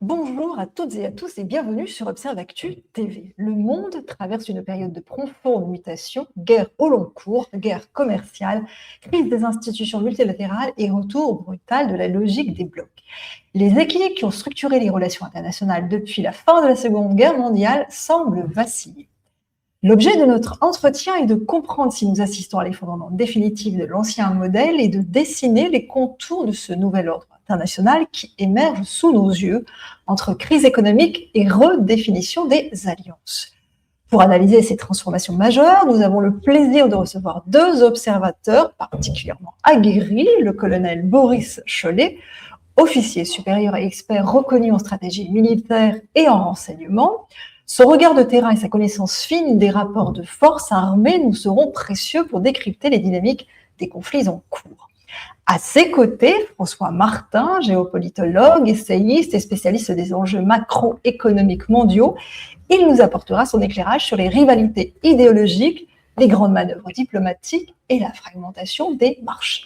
Bonjour à toutes et à tous et bienvenue sur Observe Actu TV. Le monde traverse une période de profonde mutation, guerre au long cours, guerre commerciale, crise des institutions multilatérales et retour brutal de la logique des blocs. Les équilibres qui ont structuré les relations internationales depuis la fin de la Seconde Guerre mondiale semblent vaciller. L'objet de notre entretien est de comprendre si nous assistons à l'effondrement définitif de l'ancien modèle et de dessiner les contours de ce nouvel ordre international qui émerge sous nos yeux entre crise économique et redéfinition des alliances. Pour analyser ces transformations majeures, nous avons le plaisir de recevoir deux observateurs particulièrement aguerris, le colonel Boris Chollet, officier supérieur et expert reconnu en stratégie militaire et en renseignement. Son regard de terrain et sa connaissance fine des rapports de force armées nous seront précieux pour décrypter les dynamiques des conflits en cours. À ses côtés, François Martin, géopolitologue, essayiste et spécialiste des enjeux macroéconomiques mondiaux, il nous apportera son éclairage sur les rivalités idéologiques, les grandes manœuvres diplomatiques et la fragmentation des marchés.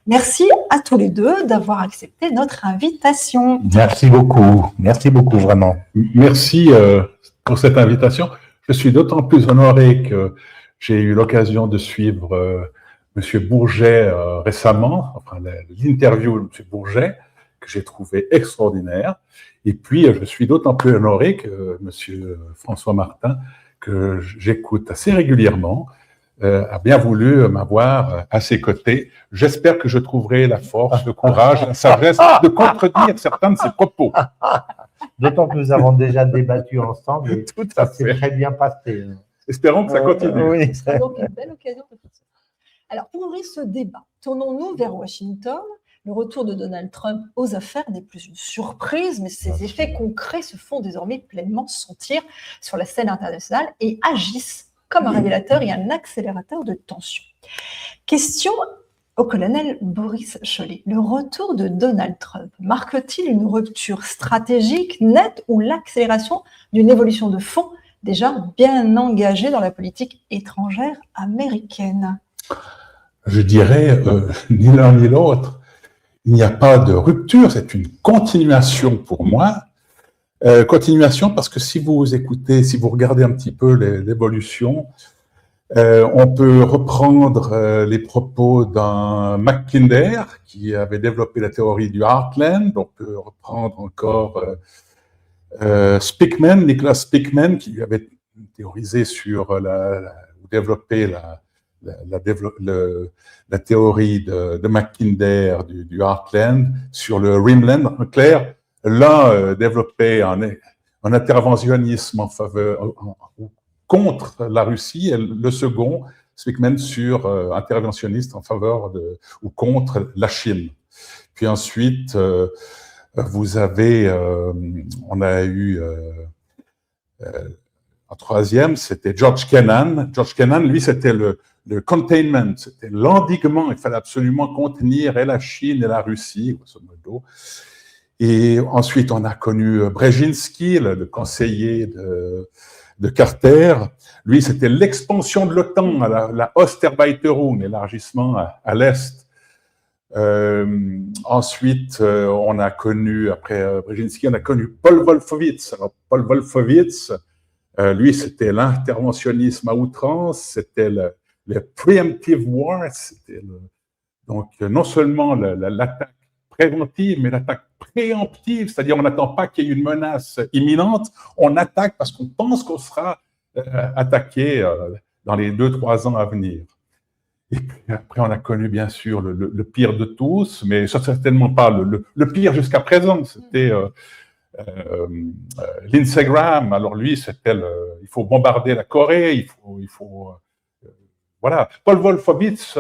Merci à tous les deux d'avoir accepté notre invitation. Merci beaucoup vraiment. Merci pour cette invitation. Je suis d'autant plus honoré que j'ai eu l'occasion de suivre Monsieur Bourget récemment, enfin l'interview de Monsieur Bourget, que j'ai trouvé extraordinaire. Et puis, je suis d'autant plus honoré que Monsieur François Martin, que j'écoute assez régulièrement, a bien voulu m'avoir à ses côtés. J'espère que je trouverai la force, le courage, la sagesse de contredire certains de ses propos. D'autant que nous avons déjà débattu ensemble et Tout à ça s'est fait. très bien passé. Espérons que ça continue. Oui. C'est donc une belle occasion de faire ça. Alors, pour ouvrir ce débat, tournons-nous vers Washington. Le retour de Donald Trump aux affaires n'est plus une surprise, mais ses effets concrets se font désormais pleinement sentir sur la scène internationale et agissent comme un révélateur et un accélérateur de tension. Question au colonel Boris Chollet. Le retour de Donald Trump marque-t-il une rupture stratégique nette ou l'accélération d'une évolution de fond déjà bien engagée dans la politique étrangère américaine ? Je dirais ni l'un ni l'autre. Il n'y a pas de rupture, c'est une continuation pour moi. Continuation parce que si vous écoutez, si vous regardez un petit peu l'évolution, on peut reprendre les propos d'un Mackinder qui avait développé la théorie du Heartland. On peut reprendre encore Speakman, Nicholas Speakman, qui lui avait théorisé sur développé la théorie de Mackinder du Heartland sur le Rimland. En clair, l'un développait un interventionnisme en faveur contre la Russie et le second, Speakman, sur interventionniste en faveur ou contre la Chine. Puis ensuite, vous avez, on a eu un troisième, c'était George Kennan. George Kennan, lui, c'était le containment, c'était l'endiguement. Il fallait absolument contenir et la Chine et la Russie, grosso modo. Et ensuite, on a connu Brzezinski, le conseiller de Carter. Lui, c'était l'expansion de l'OTAN, la Osterweiterung, l'élargissement à l'Est. Ensuite, on a connu, après Brzezinski, on a connu Paul Wolfowitz. Alors, Paul Wolfowitz, lui, c'était l'interventionnisme à outrance, c'était le preemptive war, c'était donc non seulement l'attaque préventive, mais l'attaque préemptive, c'est-à-dire on n'attend pas qu'il y ait une menace imminente, on attaque parce qu'on pense qu'on sera attaqué dans les 2-3 ans à venir. Et puis après, on a connu bien sûr le pire de tous, mais ça certainement pas le pire jusqu'à présent, c'était Lindsey Graham. Alors lui, c'était il faut bombarder la Corée, il faut voilà. Paul Wolfowitz,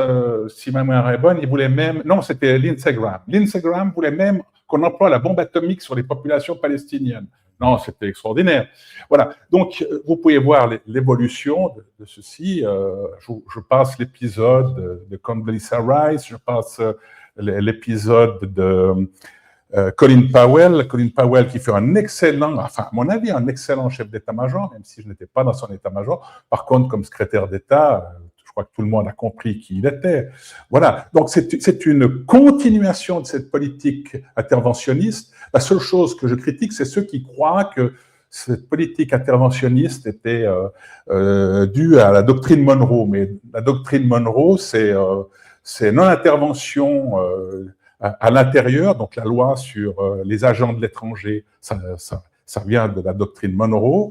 si ma mémoire est bonne, il voulait même, non, c'était Lindsey Graham. Lindsey Graham voulait même qu'on emploie la bombe atomique sur les populations palestiniennes. Non, c'était extraordinaire. Voilà. Donc, vous pouvez voir l'évolution de ceci. Je passe l'épisode de Condoleezza Rice, je passe l'épisode de Colin Powell qui fait un excellent, enfin, à mon avis, un excellent chef d'état-major, même si je n'étais pas dans son état-major. Par contre, comme secrétaire d'État, je crois que tout le monde a compris qui il était. Voilà. Donc, c'est une continuation de cette politique interventionniste. La seule chose que je critique, c'est ceux qui croient que cette politique interventionniste était due à la doctrine Monroe. Mais la doctrine Monroe, c'est non-intervention à l'intérieur, donc la loi sur les agents de l'étranger, ça vient de la doctrine Monroe.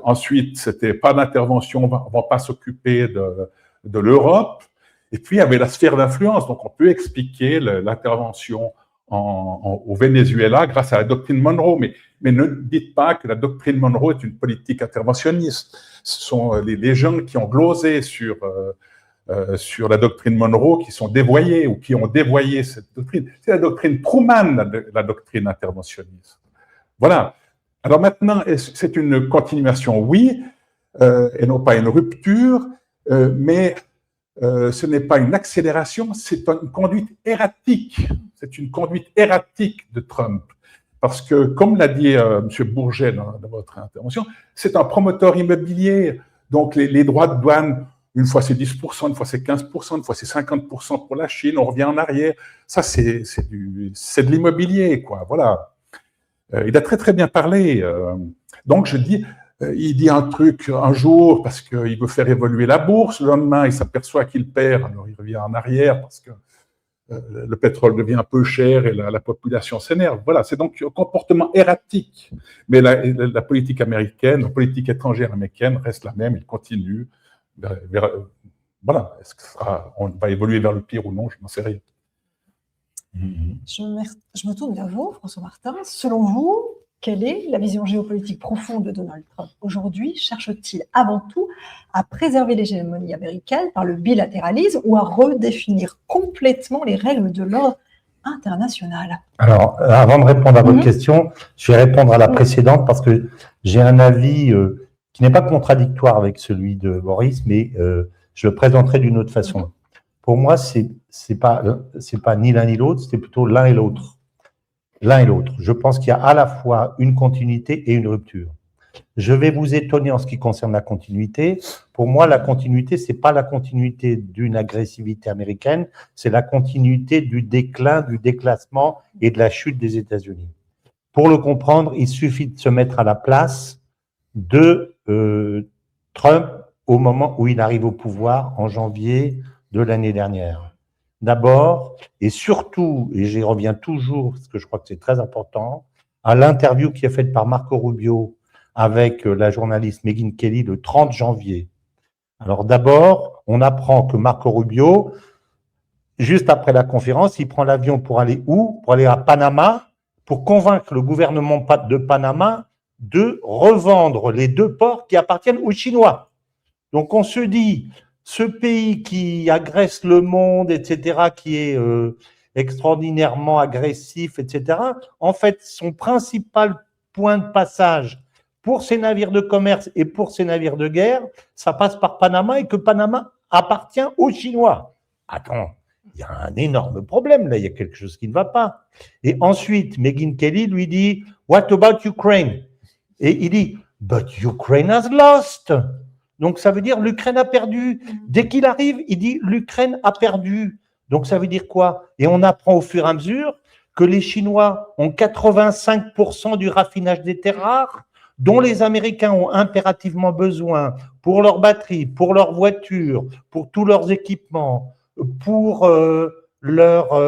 Ensuite, c'était pas d'intervention, on va pas s'occuper de l'Europe. Et puis, il y avait la sphère d'influence. Donc, on peut expliquer l'intervention au Venezuela grâce à la doctrine Monroe. Mais ne dites pas que la doctrine Monroe est une politique interventionniste. Ce sont les gens qui ont glosé sur la doctrine Monroe qui sont dévoyés ou qui ont dévoyé cette doctrine. C'est la doctrine Truman, la doctrine interventionniste. Voilà. Alors maintenant, c'est une continuation, oui, et non pas une rupture, mais ce n'est pas une accélération, c'est une conduite erratique. C'est une conduite erratique de Trump. Parce que, comme l'a dit M. Bourget dans votre intervention, c'est un promoteur immobilier. Donc, les droits de douane, une fois c'est 10%, une fois c'est 15%, une fois c'est 50% pour la Chine, on revient en arrière. Ça, c'est de l'immobilier, quoi. Voilà. Il a très, très bien parlé. Donc, je dis, il dit un truc un jour parce qu'il veut faire évoluer la bourse. Le lendemain, il s'aperçoit qu'il perd, alors il revient en arrière parce que le pétrole devient un peu cher et la population s'énerve. Voilà, c'est donc un comportement erratique. Mais la politique américaine, la politique étrangère américaine reste la même, il continue. Voilà, est-ce que on va évoluer vers le pire ou non, je n'en sais rien. Je me tourne vers vous, François Martin. Selon vous, quelle est la vision géopolitique profonde de Donald Trump aujourd'hui? Cherche-t-il avant tout à préserver l'hégémonie américaine par le bilatéralisme ou à redéfinir complètement les règles de l'ordre international? Alors, avant de répondre à votre question, je vais répondre à la précédente parce que j'ai un avis qui n'est pas contradictoire avec celui de Boris, mais je le présenterai d'une autre façon. Pour moi, c'est pas ni l'un ni l'autre, c'est plutôt l'un et l'autre. L'un et l'autre. Je pense qu'il y a à la fois une continuité et une rupture. Je vais vous étonner en ce qui concerne la continuité. Pour moi, la continuité, c'est pas la continuité d'une agressivité américaine, c'est la continuité du déclin, du déclassement et de la chute des États-Unis. Pour le comprendre, il suffit de se mettre à la place de Trump au moment où il arrive au pouvoir en janvier de l'année dernière. D'abord, et surtout, et j'y reviens toujours, parce que je crois que c'est très important, à l'interview qui est faite par Marco Rubio avec la journaliste Megyn Kelly le 30 janvier. Alors d'abord, on apprend que Marco Rubio, juste après la conférence, il prend l'avion pour aller où? Pour aller à Panama, pour convaincre le gouvernement de Panama de revendre les 2 ports qui appartiennent aux Chinois. Donc on se dit, ce pays qui agresse le monde, etc., qui est extraordinairement agressif, etc., en fait, son principal point de passage pour ses navires de commerce et pour ses navires de guerre, ça passe par Panama et que Panama appartient aux Chinois. Attends, il y a un énorme problème là, il y a quelque chose qui ne va pas. Et ensuite, Megyn Kelly lui dit « What about Ukraine ?» Et il dit « But Ukraine has lost !» Donc, ça veut dire l'Ukraine a perdu. Dès qu'il arrive, il dit l'Ukraine a perdu. Donc, ça veut dire quoi? Et on apprend au fur et à mesure que les Chinois ont 85% du raffinage des terres rares, dont les Américains ont impérativement besoin pour leurs batteries, pour leurs voitures, pour tous leurs équipements, pour leurs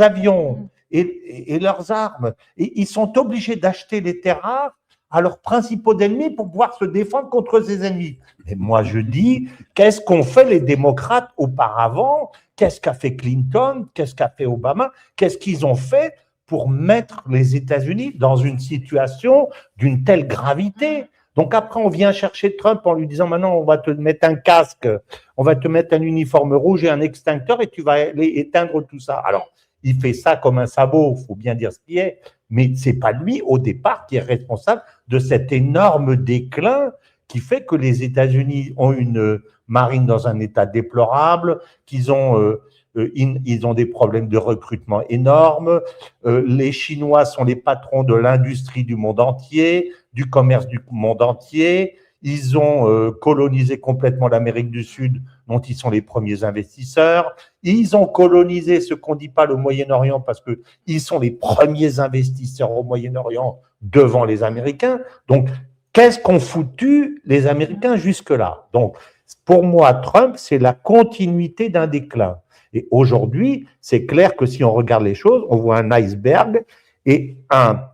avions et leurs armes. Et ils sont obligés d'acheter les terres rares à leurs principaux ennemis pour pouvoir se défendre contre ces ennemis. Mais moi, je dis, qu'est-ce qu'ont fait les démocrates auparavant? Qu'est-ce qu'a fait Clinton? Qu'est-ce qu'a fait Obama? Qu'est-ce qu'ils ont fait pour mettre les États-Unis dans une situation d'une telle gravité? Donc après, on vient chercher Trump en lui disant, maintenant, on va te mettre un casque, on va te mettre un uniforme rouge et un extincteur et tu vas aller éteindre tout ça. Alors, il fait ça comme un sabot, il faut bien dire ce qui est, mais ce n'est pas lui, au départ, qui est responsable de cet énorme déclin qui fait que les États-Unis ont une marine dans un état déplorable, qu'ils ont, ils ont des problèmes de recrutement énormes, les Chinois sont les patrons de l'industrie du monde entier, du commerce du monde entier, Ils ont colonisé complètement l'Amérique du Sud, dont ils sont les premiers investisseurs. Ils ont colonisé ce qu'on ne dit pas le Moyen-Orient parce qu'ils sont les premiers investisseurs au Moyen-Orient devant les Américains. Donc, qu'est-ce qu'ont foutu les Américains jusque-là? Donc, pour moi, Trump, c'est la continuité d'un déclin. Et aujourd'hui, c'est clair que si on regarde les choses, on voit un iceberg et un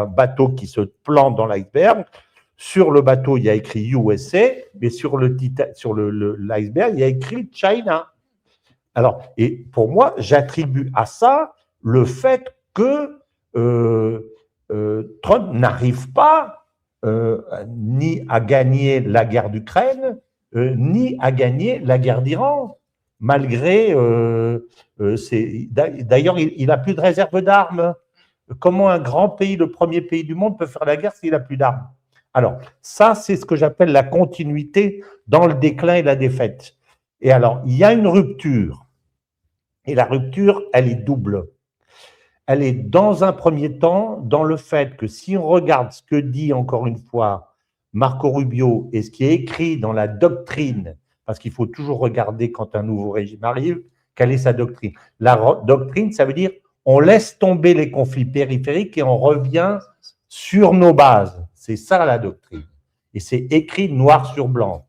bateau qui se plante dans l'iceberg. Sur le bateau, il y a écrit USA, mais sur l'iceberg, il y a écrit China. Alors, et pour moi, j'attribue à ça le fait que Trump n'arrive pas ni à gagner la guerre d'Ukraine, ni à gagner la guerre d'Iran. Malgré, d'ailleurs, il n'a plus de réserve d'armes. Comment un grand pays, le premier pays du monde, peut faire la guerre s'il n'a plus d'armes? Alors, ça, c'est ce que j'appelle la continuité dans le déclin et la défaite. Et alors, il y a une rupture. Et la rupture, elle est double. Elle est dans un premier temps dans le fait que si on regarde ce que dit encore une fois Marco Rubio et ce qui est écrit dans la doctrine, parce qu'il faut toujours regarder quand un nouveau régime arrive, quelle est sa doctrine. La doctrine, ça veut dire on laisse tomber les conflits périphériques et on revient sur nos bases. C'est ça la doctrine. Et c'est écrit noir sur blanc.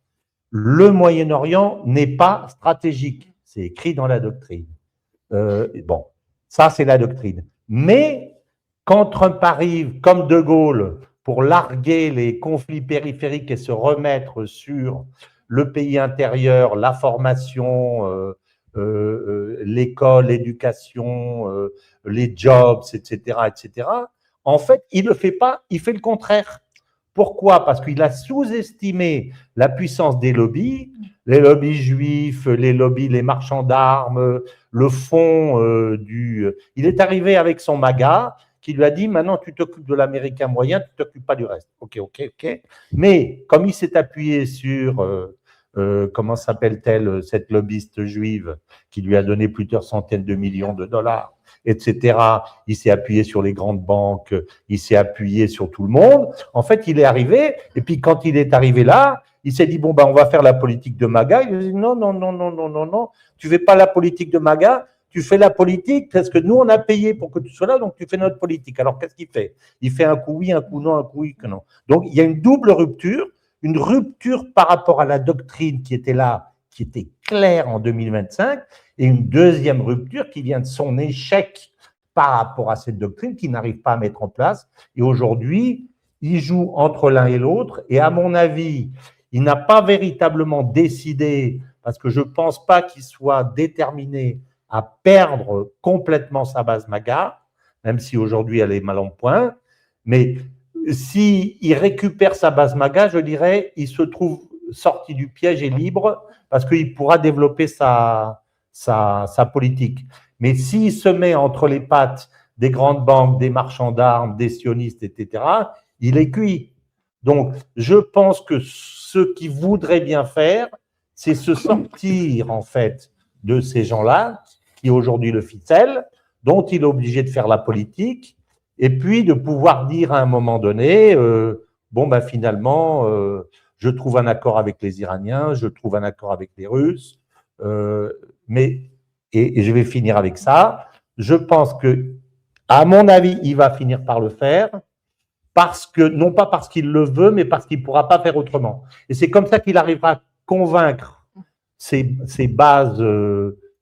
Le Moyen-Orient n'est pas stratégique. C'est écrit dans la doctrine. Bon, ça c'est la doctrine. Mais quand Trump arrive, comme De Gaulle, pour larguer les conflits périphériques et se remettre sur le pays intérieur, la formation, l'école, l'éducation, les jobs, etc., etc., en fait, il ne le fait pas, il fait le contraire. Pourquoi? Parce qu'il a sous-estimé la puissance des lobbies, les lobbies juifs, les lobbies, les marchands d'armes, le fond Il est arrivé avec son MAGA qui lui a dit « Maintenant, tu t'occupes de l'Américain moyen, tu ne t'occupes pas du reste. » Ok. Mais comme il s'est appuyé sur, comment s'appelle-t-elle, cette lobbyiste juive qui lui a donné plusieurs centaines de millions de dollars, etc. Il s'est appuyé sur les grandes banques, il s'est appuyé sur tout le monde. En fait, il est arrivé, et puis quand il est arrivé là, il s'est dit, bon, ben, on va faire la politique de MAGA. Il a dit, non, tu fais pas la politique de MAGA, tu fais la politique parce que nous, on a payé pour que tu sois là, donc tu fais notre politique. Alors, qu'est-ce qu'il fait? Il fait un coup oui, un coup non, un coup oui, que non. Donc, il y a une double rupture, une rupture par rapport à la doctrine qui était là, qui était claire en 2025, et une deuxième rupture qui vient de son échec par rapport à cette doctrine qu'il n'arrive pas à mettre en place. Et aujourd'hui, il joue entre l'un et l'autre. Et à mon avis, il n'a pas véritablement décidé, parce que je ne pense pas qu'il soit déterminé à perdre complètement sa base MAGA, même si aujourd'hui elle est mal en point. Mais s'il récupère sa base MAGA, je dirais, il se trouve sorti du piège et libre, parce qu'il pourra développer sa politique. Mais s'il se met entre les pattes des grandes banques, des marchands d'armes, des sionistes, etc., il est cuit. Donc, je pense que ce qu'il voudrait bien faire, c'est se sortir, en fait, de ces gens-là, qui aujourd'hui le ficellent, dont il est obligé de faire la politique, et puis de pouvoir dire à un moment donné, bon, ben finalement, je trouve un accord avec les Iraniens, je trouve un accord avec les Russes, mais je vais finir avec ça. Je pense que, à mon avis, il va finir par le faire, parce que, non pas parce qu'il le veut, mais parce qu'il ne pourra pas faire autrement. Et c'est comme ça qu'il arrivera à convaincre ces bases,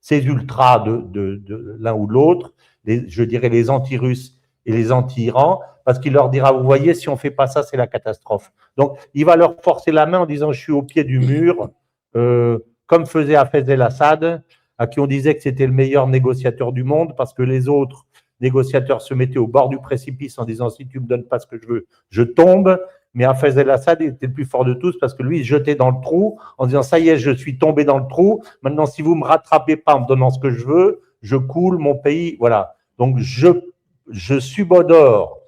ces ultras de l'un ou de l'autre, je dirais les anti-russes et les anti-Iran, parce qu'il leur dira, vous voyez, si on ne fait pas ça, c'est la catastrophe. Donc, il va leur forcer la main en disant, je suis au pied du mur, comme faisait Hafez el-Assad, à qui on disait que c'était le meilleur négociateur du monde, parce que les autres négociateurs se mettaient au bord du précipice en disant, si tu ne me donnes pas ce que je veux, je tombe. Mais Hafez el-Assad était le plus fort de tous parce que lui, il se jetait dans le trou en disant, ça y est, je suis tombé dans le trou. Maintenant, si vous ne me rattrapez pas en me donnant ce que je veux, je coule mon pays. Voilà. Donc, je subodore,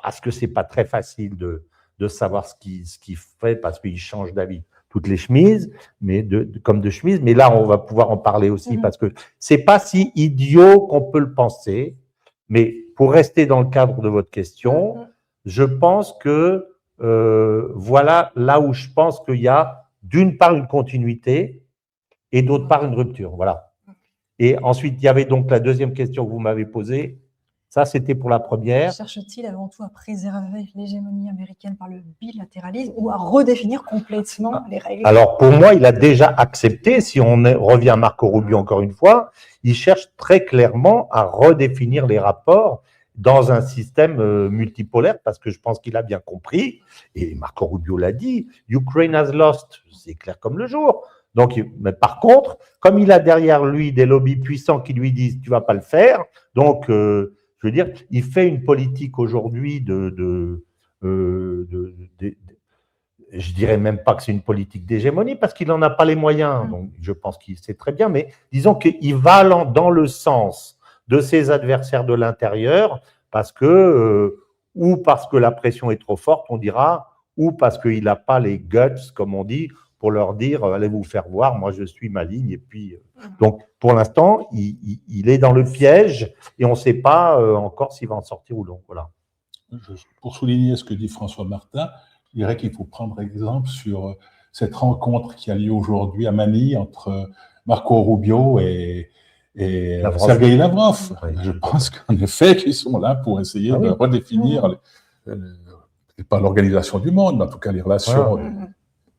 parce que ce n'est pas très facile de savoir ce qu'il fait, parce qu'il change d'avis toutes les chemises, mais comme de chemises. Mais là, on va pouvoir en parler aussi, parce que ce n'est pas si idiot qu'on peut le penser. Mais pour rester dans le cadre de votre question, je pense que voilà là où je pense qu'il y a d'une part une continuité et d'autre part une rupture. Voilà. Et ensuite, il y avait donc la deuxième question que vous m'avez posée. Ça, c'était pour la première. Cherche-t-il avant tout à préserver l'hégémonie américaine par le bilatéralisme ou à redéfinir complètement les règles? Alors, pour moi, il a déjà accepté, si on revient à Marco Rubio encore une fois, il cherche très clairement à redéfinir les rapports dans un système multipolaire, parce que je pense qu'il a bien compris, et Marco Rubio l'a dit, Ukraine has lost, c'est clair comme le jour. Donc, mais par contre, comme il a derrière lui des lobbies puissants qui lui disent « tu vas pas le faire », donc, je veux dire, il fait une politique aujourd'hui je dirais même pas que c'est une politique d'hégémonie parce qu'il n'en a pas les moyens. Donc, je pense qu'il sait très bien, mais disons qu'il va dans le sens de ses adversaires de l'intérieur parce que, ou parce que la pression est trop forte, on dira, ou parce qu'il n'a pas les guts, comme on dit, pour leur dire allez vous faire voir, moi je suis ma ligne. Et puis, donc, pour l'instant, il est dans le piège et on ne sait pas encore s'il va en sortir ou non. Voilà. Pour souligner ce que dit François Martin, je dirais qu'il faut prendre exemple sur cette rencontre qui a lieu aujourd'hui à Manille entre Marco Rubio et Sergueï Lavrov. Oui. Je pense qu'en effet, qu'ils sont là pour essayer de redéfinir, pas l'organisation du monde, mais en tout cas les relations.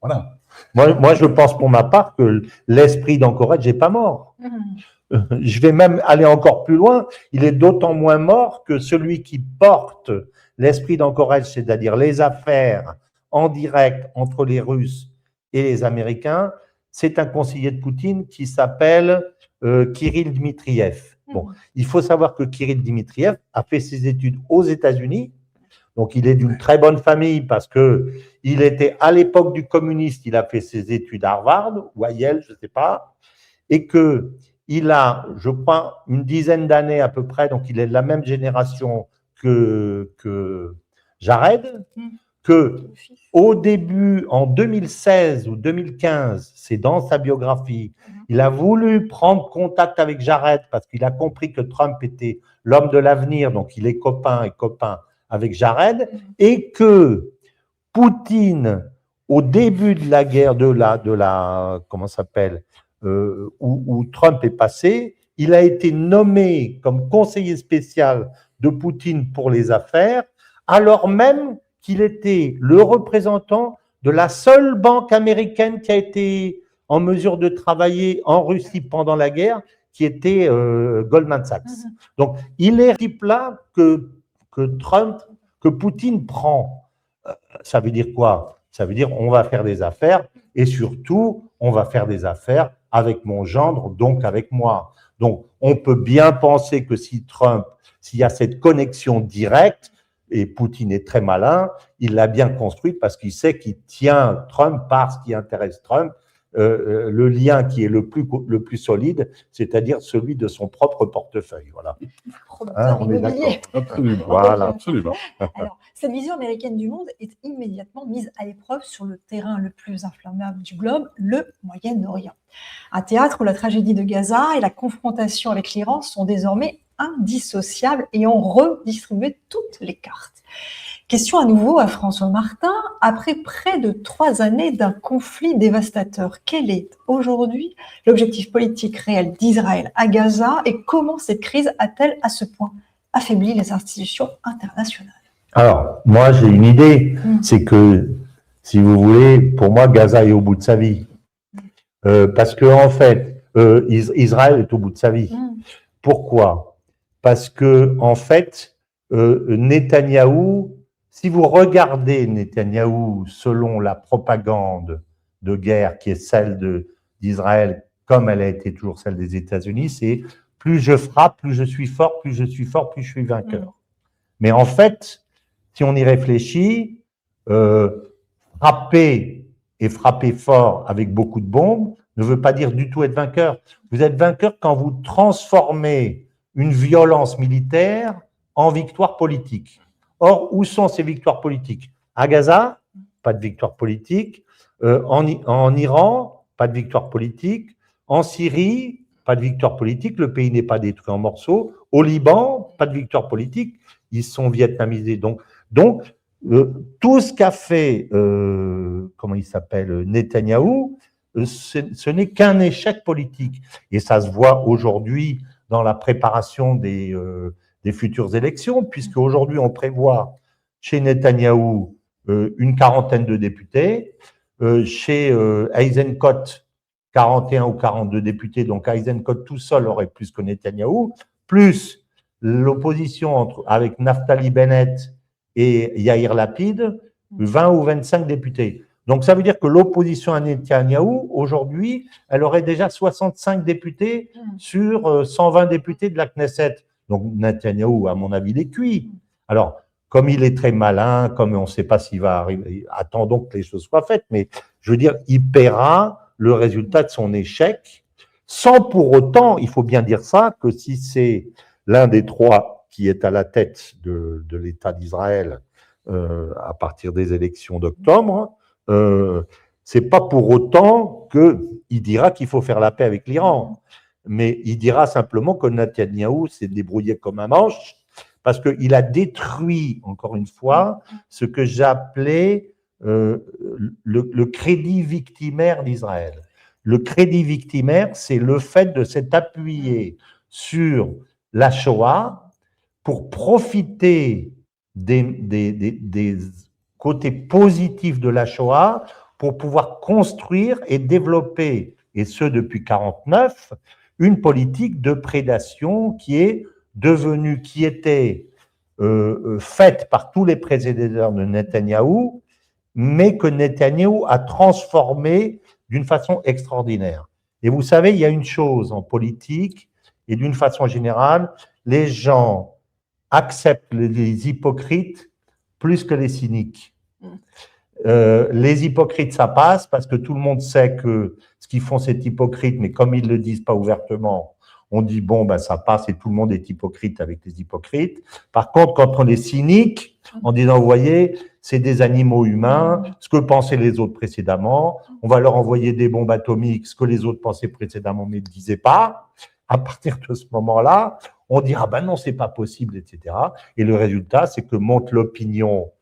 Voilà. Moi, je pense pour ma part que l'esprit d'Anchorage n'est pas mort. Je vais même aller encore plus loin. Il est d'autant moins mort que celui qui porte l'esprit d'Anchorage, c'est-à-dire les affaires en direct entre les Russes et les Américains, c'est un conseiller de Poutine qui s'appelle Kirill Dmitriev. Bon, il faut savoir que Kirill Dmitriev a fait ses études aux États-Unis. Donc, il est d'une très bonne famille parce que il était à l'époque du communiste, il a fait ses études à Harvard ou à Yale, je ne sais pas, et que il a, je crois, une dizaine d'années à peu près, donc il est de la même génération que Jared, que au début, en 2016 ou 2015, c'est dans sa biographie, il a voulu prendre contact avec Jared parce qu'il a compris que Trump était l'homme de l'avenir, donc il est copain avec Jared, et que Poutine, au début de la guerre comment ça s'appelle, où Trump est passé, il a été nommé comme conseiller spécial de Poutine pour les affaires, alors même qu'il était le représentant de la seule banque américaine qui a été en mesure de travailler en Russie pendant la guerre, qui était Goldman Sachs. Donc, il est ce type-là que Poutine prend. Ça veut dire quoi? Ça veut dire on va faire des affaires et surtout, on va faire des affaires avec mon gendre, donc avec moi. Donc, on peut bien penser que s'il y a cette connexion directe, et Poutine est très malin, il l'a bien construite parce qu'il sait qu'il tient Trump par ce qui intéresse Trump, le lien qui est le plus solide, c'est-à-dire celui de son propre portefeuille. Voilà. On est d'accord. Absolument. Voilà. Absolument. Alors, cette vision américaine du monde est immédiatement mise à l'épreuve sur le terrain le plus inflammable du globe, le Moyen-Orient. Un théâtre où la tragédie de Gaza et la confrontation avec l'Iran sont désormais indissociables et ont redistribué toutes les cartes. Question à nouveau à François Martin. Après près de 3 années d'un conflit dévastateur, quel est aujourd'hui l'objectif politique réel d'Israël à Gaza et comment cette crise a-t-elle à ce point affaibli les institutions internationales? Alors, moi j'ai une idée, c'est que, si vous voulez, pour moi Gaza est au bout de sa vie. Parce que en fait, Israël est au bout de sa vie. Pourquoi? Parce que en fait, Netanyahou, si vous regardez Netanyahou selon la propagande de guerre qui est celle d'Israël, comme elle a été toujours celle des États-Unis, c'est plus je frappe, plus je suis fort, plus je suis fort, plus je suis vainqueur. Mais en fait, si on y réfléchit, frapper et frapper fort avec beaucoup de bombes ne veut pas dire du tout être vainqueur. Vous êtes vainqueur quand vous transformez une violence militaire en victoire politique. Or, où sont ces victoires politiques? À Gaza, pas de victoire politique. En Iran, pas de victoire politique. En Syrie, pas de victoire politique. Le pays n'est pas détruit en morceaux. Au Liban, pas de victoire politique. Ils sont vietnamisés. Donc Tout ce qu'a fait, comment il s'appelle, Netanyahou, ce n'est qu'un échec politique. Et ça se voit aujourd'hui dans la préparation des futures élections, puisque aujourd'hui on prévoit chez Netanyahou une quarantaine de députés, chez Eisenkot 41 ou 42 députés, donc Eisenkot tout seul aurait plus que Netanyahou, plus l'opposition avec Naftali Bennett et Yair Lapid, 20 ou 25 députés. Donc ça veut dire que l'opposition à Netanyahou, aujourd'hui, elle aurait déjà 65 députés sur 120 députés de la Knesset. Donc Netanyahou, à mon avis, il est cuit. Alors, comme il est très malin, comme on ne sait pas s'il va arriver, attendons que les choses soient faites, mais je veux dire, il paiera le résultat de son échec, sans pour autant, il faut bien dire ça, que si c'est l'un des trois qui est à la tête de l'État d'Israël à partir des élections d'octobre, c'est pas pour autant qu'il dira qu'il faut faire la paix avec l'Iran, mais il dira simplement que Netanyahou s'est débrouillé comme un manche, parce qu'il a détruit, encore une fois, ce que j'appelais le crédit victimaire d'Israël. Le crédit victimaire, c'est le fait de s'être appuyé sur la Shoah pour profiter des côtés positifs de la Shoah pour pouvoir construire et développer, et ce depuis 1949, une politique de prédation qui était faite par tous les prédécesseurs de Netanyahou, mais que Netanyahou a transformé d'une façon extraordinaire. Et vous savez, il y a une chose en politique, et d'une façon générale, les gens acceptent les hypocrites plus que les cyniques. Les hypocrites, ça passe parce que tout le monde sait que ce qu'ils font, c'est hypocrite, mais comme ils ne le disent pas ouvertement, on dit bon, ben ça passe et tout le monde est hypocrite avec les hypocrites. Par contre, quand on est cynique, en disant, vous voyez, c'est des animaux humains, ce que pensaient les autres précédemment, on va leur envoyer des bombes atomiques, ce que les autres pensaient précédemment mais ne disaient pas. À partir de ce moment-là, on dira, ben non, c'est pas possible, etc. Et le résultat, c'est que monte l'opinion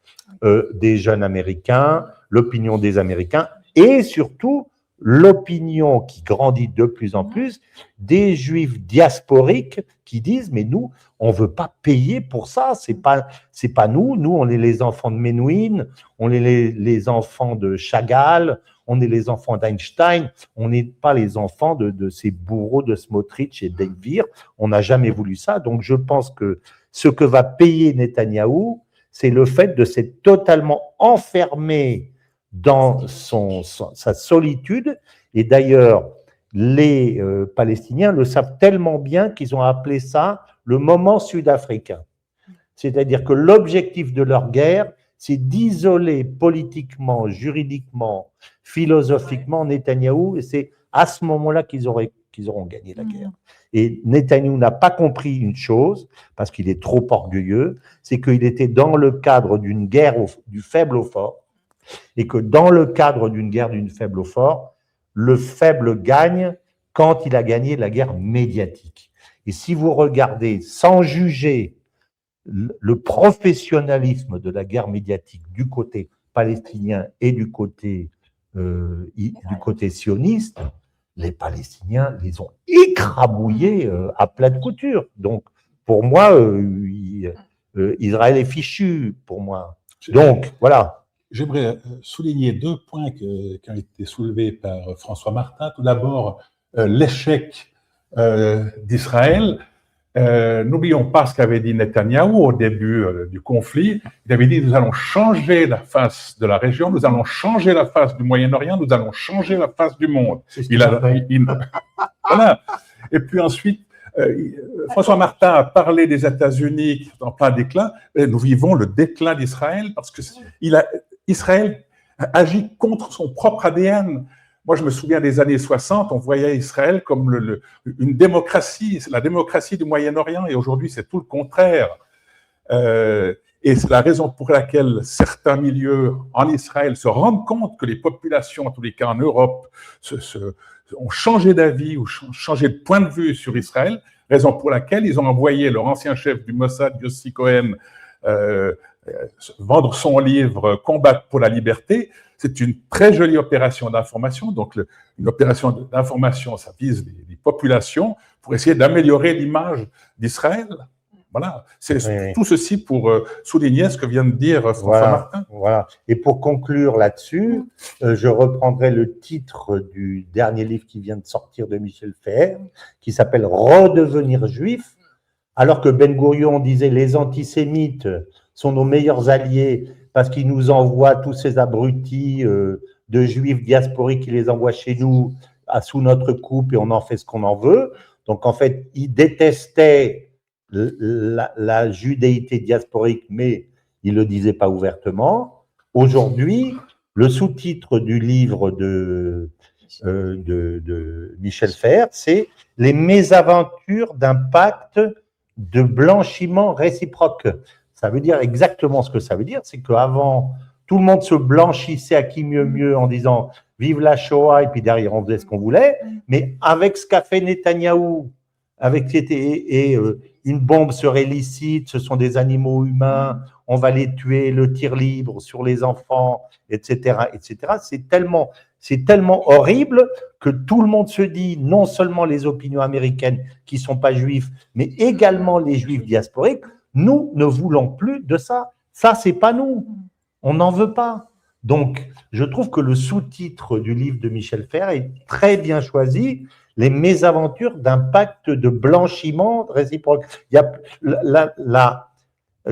des jeunes Américains, l'opinion des Américains, et surtout l'opinion qui grandit de plus en plus des Juifs diasporiques qui disent, mais nous, on veut pas payer pour ça, c'est pas nous, on est les enfants de Menuhin, on est les enfants de Chagall, on est les enfants d'Einstein, on n'est pas les enfants de ces bourreaux de Smotrich et d'Elvire, on n'a jamais voulu ça. Donc je pense que ce que va payer Netanyahou, c'est le fait de s'être totalement enfermé dans sa solitude. Et d'ailleurs, les Palestiniens le savent tellement bien qu'ils ont appelé ça le moment sud-africain. C'est-à-dire que l'objectif de leur guerre, c'est d'isoler politiquement, juridiquement, philosophiquement Netanyahou, et c'est à ce moment-là qu'ils auront gagné la guerre. Et Netanyahou n'a pas compris une chose, parce qu'il est trop orgueilleux, c'est qu'il était dans le cadre d'une guerre du faible au fort, et que dans le cadre d'une guerre du faible au fort, le faible gagne quand il a gagné la guerre médiatique. Et si vous regardez, sans juger le professionnalisme de la guerre médiatique du côté palestinien et du côté sioniste, les Palestiniens les ont écrabouillés à plat de couture. Donc, pour moi, Israël est fichu, pour moi. Donc, voilà. J'aimerais souligner deux points qui ont été soulevés par François Martin. Tout d'abord, l'échec d'Israël. N'oublions pas ce qu'avait dit Netanyahou au début du conflit. Il avait dit, nous allons changer la face de la région, nous allons changer la face du Moyen-Orient, nous allons changer la face du monde. Voilà. Et puis ensuite, François Martin a parlé des États-Unis en plein déclin. Nous vivons le déclin d'Israël parce que Israël agit contre son propre ADN. Moi, je me souviens des années 60, on voyait Israël comme une démocratie, la démocratie du Moyen-Orient, et aujourd'hui, c'est tout le contraire. Et c'est la raison pour laquelle certains milieux en Israël se rendent compte que les populations, en tous les cas en Europe, ont changé d'avis ou changé de point de vue sur Israël, raison pour laquelle ils ont envoyé leur ancien chef du Mossad, Yossi Cohen, vendre son livre Combattre pour la liberté, c'est une très jolie opération d'information. Donc, une opération d'information, ça vise les populations pour essayer d'améliorer l'image d'Israël. Voilà, c'est tout ceci pour souligner ce que vient de dire François Martin. Voilà. Et pour conclure là-dessus, je reprendrai le titre du dernier livre qui vient de sortir de Michel Fer, qui s'appelle « Redevenir juif », alors que Ben Gourion disait « Les antisémites sont nos meilleurs alliés parce qu'ils nous envoient tous ces abrutis de juifs diasporiques qui les envoient chez nous sous notre coupe et on en fait ce qu'on en veut ». Donc en fait, ils détestaient la judéité diasporique, mais il ne le disait pas ouvertement. Aujourd'hui, le sous-titre du livre de Michel Fer, c'est « Les mésaventures d'un pacte de blanchiment réciproque ». Ça veut dire exactement ce que ça veut dire, c'est qu'avant, tout le monde se blanchissait à qui mieux en disant « Vive la Shoah » et puis derrière, on faisait ce qu'on voulait. Mais avec ce qu'a fait Netanyahou, une bombe serait licite, ce sont des animaux humains, on va les tuer, le tir libre sur les enfants, etc., etc. C'est tellement horrible que tout le monde se dit, non seulement les opinions américaines qui ne sont pas juifs, mais également les juifs diasporiques, nous ne voulons plus de ça. Ça, c'est pas nous. On n'en veut pas. Donc, je trouve que le sous-titre du livre de Michel Fer est très bien choisi. Les mésaventures d'un pacte de blanchiment réciproque. Il y a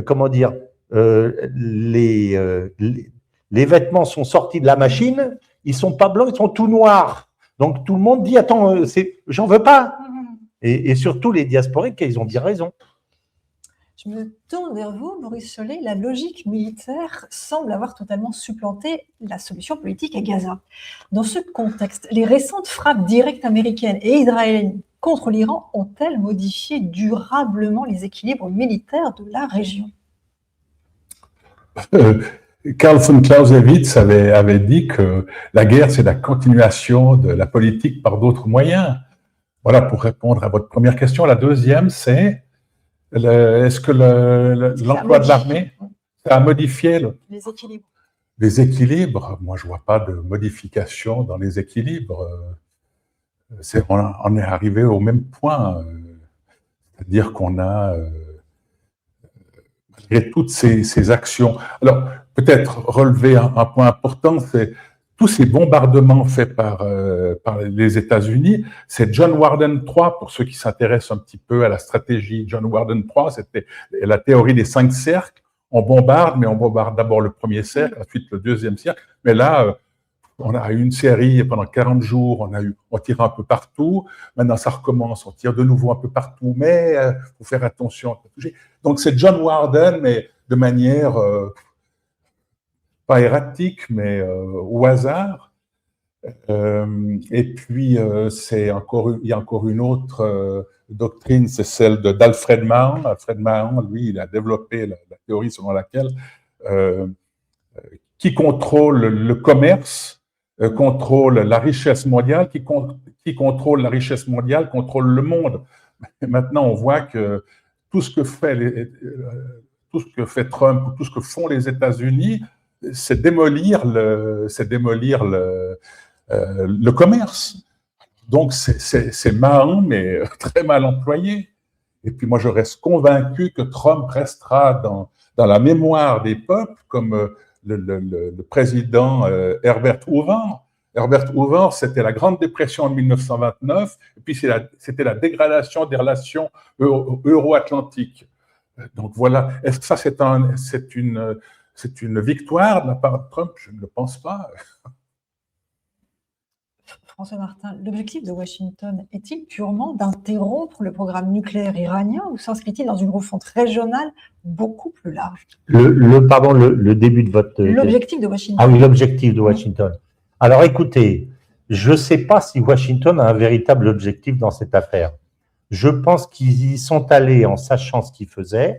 comment dire, les vêtements sont sortis de la machine, ils sont pas blancs, ils sont tout noirs. Donc tout le monde dit attends, j'en veux pas. Et surtout les diasporiques, ils ont bien raison. Je me tourne vers vous, Maurice Chollet. La logique militaire semble avoir totalement supplanté la solution politique à Gaza. Dans ce contexte, les récentes frappes directes américaines et israéliennes contre l'Iran ont-elles modifié durablement les équilibres militaires de la région? Karl von Clausewitz avait dit que la guerre, c'est la continuation de la politique par d'autres moyens. Voilà pour répondre à votre première question. La deuxième, c'est est-ce que l'emploi de l'armée a modifié les équilibres? Moi, je ne vois pas de modification dans les équilibres. On est arrivé au même point. C'est-à-dire qu'on a, malgré toutes ces actions... Alors, peut-être relever un point important, c'est tous ces bombardements faits par les États-Unis. C'est John Warden 3, pour ceux qui s'intéressent un petit peu à la stratégie. John Warden 3, c'était la théorie des 5 cercles. On bombarde, mais on bombarde d'abord le premier cercle, ensuite le deuxième cercle. Mais là, on a eu une série pendant 40 jours, on tire un peu partout. Maintenant, ça recommence, on tire de nouveau un peu partout, mais faut faire attention. Donc, c'est John Warden, mais de manière... pas erratique, mais au hasard. Et puis, il y a encore une autre doctrine, c'est celle d'Alfred Mahon. Alfred Mahon, lui, il a développé la théorie selon laquelle qui contrôle le commerce contrôle la richesse mondiale, qui contrôle la richesse mondiale contrôle le monde. Et maintenant, on voit que tout ce que fait Trump, tout ce que font les États-Unis, c'est démolir le commerce. Donc, c'est marrant, mais très mal employé. Et puis, moi, je reste convaincu que Trump restera dans la mémoire des peuples comme le président Herbert Hoover. Herbert Hoover, c'était la Grande Dépression de 1929, et puis c'était la dégradation des relations euro-atlantiques. Donc, voilà. Est-ce que ça, c'est une victoire de la part de Trump? Je ne le pense pas. François Martin, l'objectif de Washington est-il purement d'interrompre le programme nucléaire iranien ou s'inscrit-il dans une refonte régionale beaucoup plus large? Le début de votre... L'objectif de Washington. Ah oui, l'objectif de Washington. Alors écoutez, je ne sais pas si Washington a un véritable objectif dans cette affaire. Je pense qu'ils y sont allés en sachant ce qu'ils faisaient,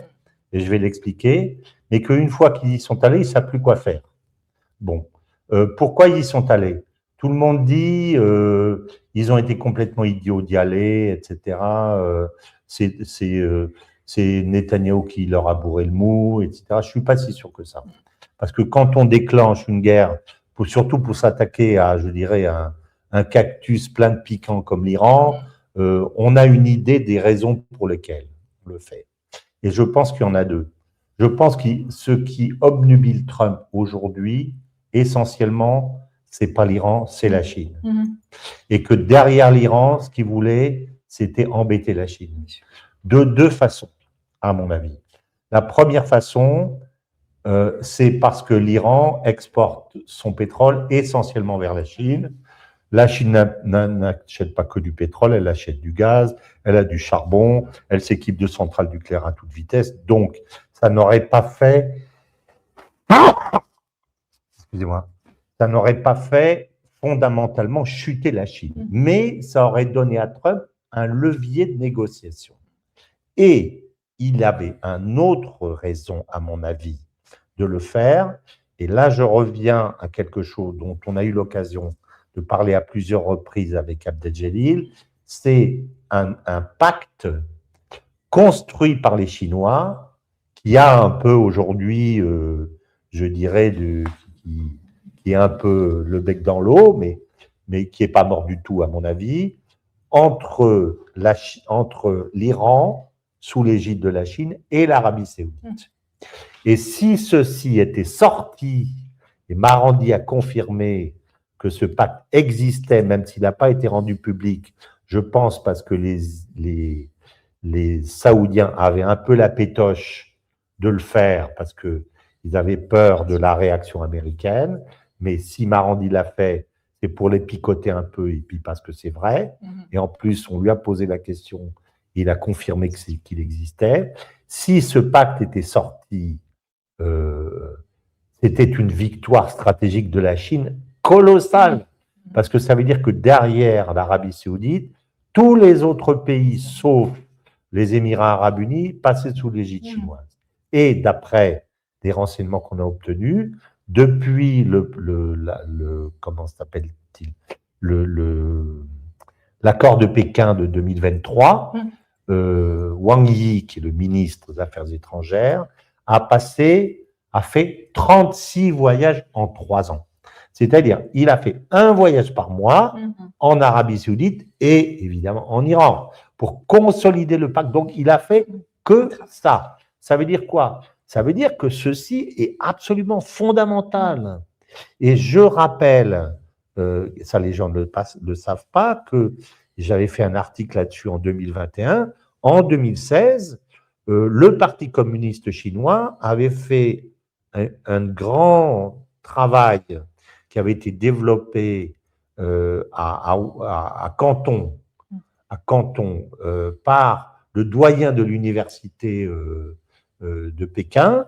et je vais l'expliquer, mais qu'une fois qu'ils y sont allés, ils ne savent plus quoi faire. Bon, pourquoi ils y sont allés? Tout le monde dit ils ont été complètement idiots d'y aller, etc. c'est Netanyahou qui leur a bourré le mou, etc. Je ne suis pas si sûr que ça. Parce que quand on déclenche une guerre, surtout pour s'attaquer à, je dirais, un cactus plein de piquants comme l'Iran, on a une idée des raisons pour lesquelles on le fait. Et je pense qu'il y en a deux. Je pense que ce qui obnubile Trump aujourd'hui, essentiellement, c'est pas l'Iran, c'est la Chine. Et que derrière l'Iran, ce qu'il voulait, c'était embêter la Chine. De deux façons, à mon avis. La première façon, c'est parce que l'Iran exporte son pétrole essentiellement vers la Chine. La Chine n'achète pas que du pétrole, elle achète du gaz, elle a du charbon, elle s'équipe de centrales nucléaires à toute vitesse. Donc, ça n'aurait pas fait... Excusez-moi. Ça n'aurait pas fait fondamentalement chuter la Chine. Mais ça aurait donné à Trump un levier de négociation. Et il avait une autre raison, à mon avis, de le faire. Et là, je reviens à quelque chose dont on a eu l'occasion de parler à plusieurs reprises avec Abdel-Jalil. C'est un pacte construit par les Chinois qui a un peu aujourd'hui, je dirais, qui est un peu le bec dans l'eau, mais qui n'est pas mort du tout, à mon avis, entre l'Iran, sous l'égide de la Chine, et l'Arabie saoudite. Et si ceci était sorti, et Marandi a confirmé que ce pacte existait, même s'il n'a pas été rendu public, je pense parce que les Saoudiens avaient un peu la pétoche de le faire, parce qu'ils avaient peur de la réaction américaine, mais si Marandi l'a fait, c'est pour les picoter un peu, et puis parce que c'est vrai. Et en plus, on lui a posé la question, il a confirmé qu'il existait. Si ce pacte était sorti, c'était une victoire stratégique de la Chine colossale, parce que ça veut dire que derrière l'Arabie saoudite, tous les autres pays, sauf les Émirats arabes unis, passaient sous l'égide chinoise. Et d'après des renseignements qu'on a obtenus, depuis comment s'appelle-t-il, l'accord de Pékin de 2023, Wang Yi, qui est le ministre des Affaires étrangères, a fait 36 voyages en 3 ans. C'est-à-dire, il a fait un voyage par mois en Arabie saoudite et évidemment en Iran pour consolider le pacte. Donc, il a fait que ça. Ça veut dire quoi? Ça veut dire que ceci est absolument fondamental. Et je rappelle, ça les gens ne le savent pas, que j'avais fait un article là-dessus en 2021. En 2016, le Parti communiste chinois avait fait un grand travail qui avait été développé à Canton, par le doyen de l'université de Pékin,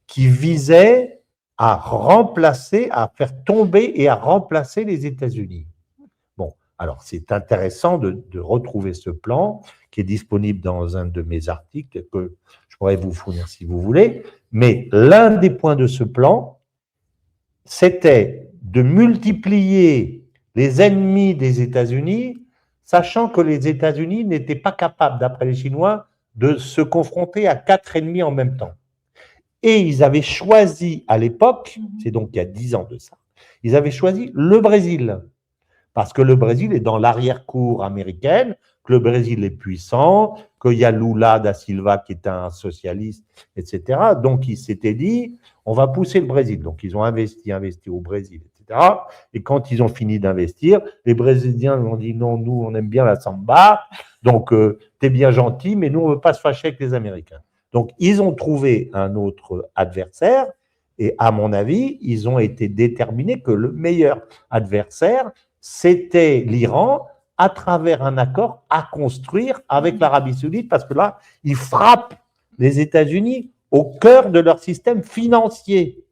qui visait à faire tomber et à remplacer les États-Unis. Bon, alors c'est intéressant de retrouver ce plan qui est disponible dans un de mes articles que je pourrais vous fournir si vous voulez, mais l'un des points de ce plan, c'était de multiplier les ennemis des États-Unis, sachant que les États-Unis n'étaient pas capables, d'après les Chinois, de se confronter à 4 ennemis en même temps. Et ils avaient choisi à l'époque, c'est donc il y a 10 ans de ça, ils avaient choisi le Brésil, parce que le Brésil est dans l'arrière-cour américaine, que le Brésil est puissant, qu'il y a Lula da Silva qui est un socialiste, etc. Donc ils s'étaient dit, on va pousser le Brésil. Donc ils ont investi au Brésil, etc. Et quand ils ont fini d'investir, les Brésiliens ont dit, non, nous on aime bien la samba, donc t'es bien gentil, mais nous on ne veut pas se fâcher avec les Américains. Donc ils ont trouvé un autre adversaire, et à mon avis, ils ont été déterminés que le meilleur adversaire, c'était l'Iran, à travers un accord à construire avec l'Arabie saoudite, parce que là, ils frappent les États-Unis au cœur de leur système financier.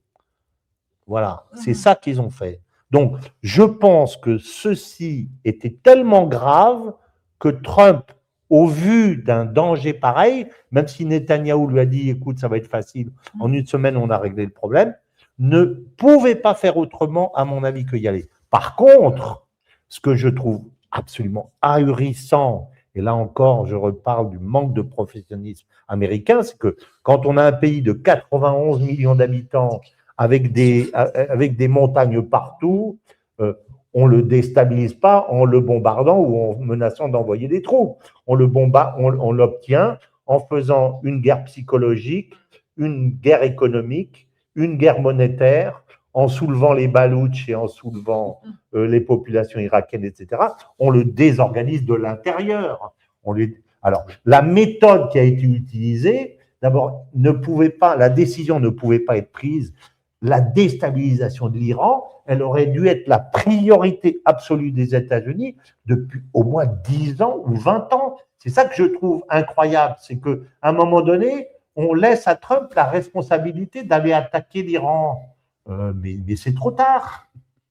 Voilà, c'est ça qu'ils ont fait. Donc, je pense que ceci était tellement grave que Trump, au vu d'un danger pareil, même si Netanyahou lui a dit, écoute, ça va être facile, en une semaine, on a réglé le problème, ne pouvait pas faire autrement, à mon avis, que y aller. Par contre, ce que je trouve absolument ahurissant et là encore, je reparle du manque de professionnalisme américain, c'est que quand on a un pays de 91 millions d'habitants avec des montagnes partout, on ne le déstabilise pas en le bombardant ou en menaçant d'envoyer des troupes. On l'obtient en faisant une guerre psychologique, une guerre économique, une guerre monétaire, en soulevant les Baloutches et en soulevant les populations irakiennes, etc. On le désorganise de l'intérieur. Alors, la méthode qui a été utilisée, d'abord, la décision ne pouvait pas être prise. La déstabilisation de l'Iran, elle aurait dû être la priorité absolue des États-Unis depuis au moins 10 ans ou 20 ans. C'est ça que je trouve incroyable, c'est qu'à un moment donné, on laisse à Trump la responsabilité d'aller attaquer l'Iran. Mais c'est trop tard.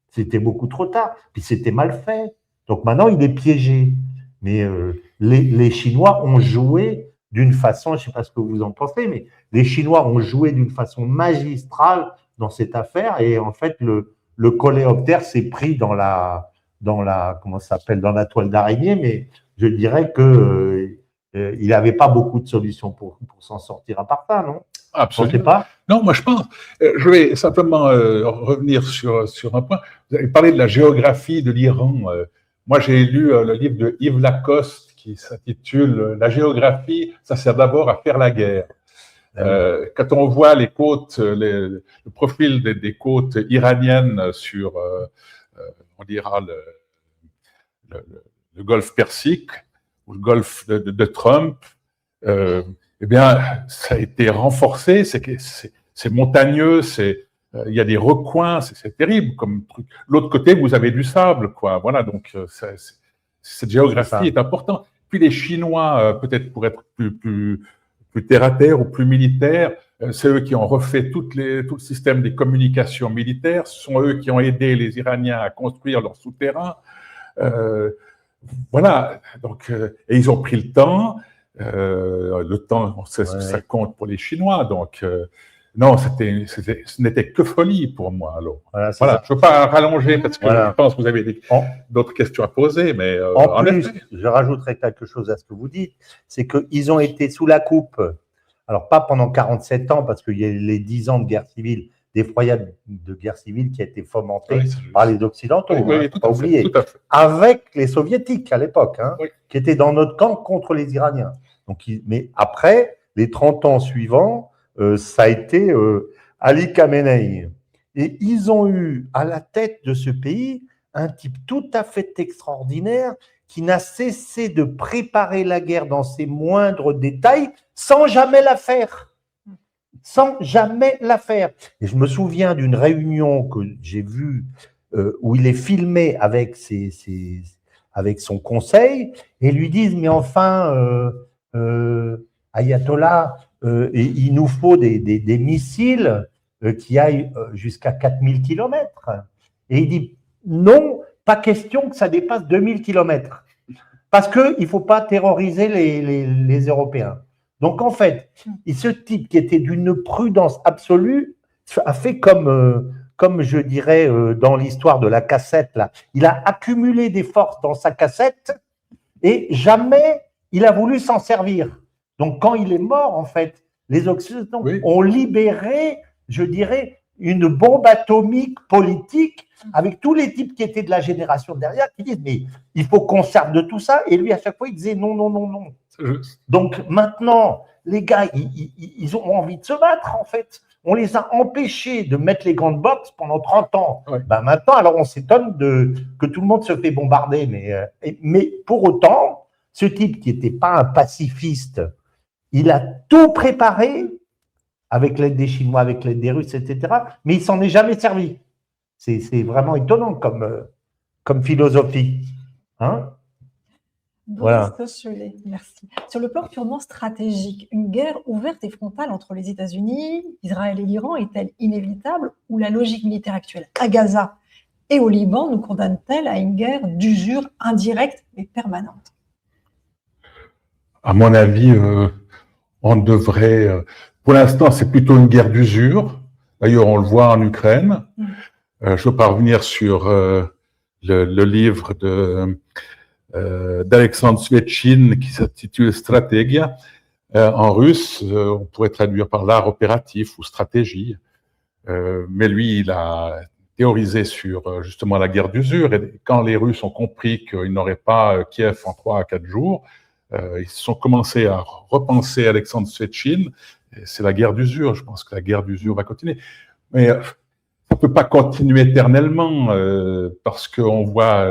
C'était beaucoup trop tard. Puis c'était mal fait. Donc maintenant, il est piégé. Mais les Chinois ont joué d'une façon, je ne sais pas ce que vous en pensez, mais les Chinois ont joué d'une façon magistrale dans cette affaire. Et en fait, le coléoptère s'est pris dans la comment ça s'appelle, dans la toile d'araignée. Mais je dirais que il n'avait pas beaucoup de solutions pour s'en sortir à part ça, non? Absolument. Je ne sais pas. Non, moi je pense. Je vais simplement revenir sur un point. Vous avez parlé de la géographie de l'Iran. Moi, j'ai lu le livre de Yves Lacoste qui s'intitule « La géographie, ça sert d'abord à faire la guerre ». Quand on voit les côtes, le profil des côtes iraniennes sur, on dira, le golfe Persique ou le golfe de Trump, eh bien, ça a été renforcé, c'est montagneux, il y a des recoins, c'est terrible comme truc. L'autre côté, vous avez du sable, quoi. Voilà, donc cette géographie est importante. Puis les Chinois, peut-être pour être plus terre à terre ou plus militaires, c'est eux qui ont refait tout le système des communications militaires. Ce sont eux qui ont aidé les Iraniens à construire leurs souterrains. Voilà, donc et ils ont pris le temps. Le temps, ça compte pour les Chinois, donc non, ce n'était que folie pour moi. Alors, voilà, je ne veux pas rallonger parce que je pense que vous avez d'autres questions à poser, mais en plus, je rajouterai quelque chose à ce que vous dites, c'est qu'ils ont été sous la coupe, alors pas pendant 47 ans, parce qu'il y a les 10 ans de guerre civile, d'effroyable de guerre civile qui a été fomentée par les Occidentaux, pas oublier, avec les Soviétiques à l'époque, qui étaient dans notre camp contre les Iraniens. Donc, mais après, les 30 ans suivants, ça a été Ali Khamenei. Et ils ont eu à la tête de ce pays un type tout à fait extraordinaire qui n'a cessé de préparer la guerre dans ses moindres détails sans jamais la faire. Sans jamais la faire. Et je me souviens d'une réunion que j'ai vue où il est filmé avec son conseil et lui disent « Mais enfin, Ayatollah, il nous faut des missiles qui aillent jusqu'à 4000 km. » Et il dit « Non, pas question que ça dépasse 2000 km. Parce qu'il ne faut pas terroriser les Européens. » Donc, en fait, ce type qui était d'une prudence absolue a fait comme je dirais dans l'histoire de la cassette, là. Il a accumulé des forces dans sa cassette et jamais il a voulu s'en servir. Donc, quand il est mort, en fait, les Occidentaux ont libéré, je dirais, une bombe atomique politique avec tous les types qui étaient de la génération derrière qui disent « Mais il faut qu'on serve de tout ça. » Et lui, à chaque fois, il disait « Non, non, non, non. » Donc, maintenant, les gars, ils ont envie de se battre, en fait. On les a empêchés de mettre les grandes boxes pendant 30 ans. Ben maintenant, alors on s'étonne que tout le monde se fait bombarder. Mais pour autant, ce type qui n'était pas un pacifiste, il a tout préparé avec l'aide des Chinois, avec l'aide des Russes, etc. Mais il ne s'en est jamais servi. C'est vraiment étonnant comme philosophie. Hein? Voilà. Merci. Sur le plan purement stratégique, une guerre ouverte et frontale entre les États-Unis, Israël et l'Iran est-elle inévitable ou la logique militaire actuelle à Gaza et au Liban nous condamne-t-elle à une guerre d'usure indirecte mais permanente? À mon avis, on devrait… pour l'instant, c'est plutôt une guerre d'usure. D'ailleurs, on le voit en Ukraine. Je veux pas revenir sur le livre d'Alexandre Svechine qui s'intitule Strategia. En russe, on pourrait traduire par l'art opératif ou stratégie. Mais lui, il a théorisé sur justement la guerre d'usure. Et quand les Russes ont compris qu'ils n'auraient pas Kiev en 3 à 4 jours, ils sont commencés à repenser Alexandre Svechine. C'est la guerre d'usure. Je pense que la guerre d'usure va continuer. Mais ça ne peut pas continuer éternellement parce qu'on voit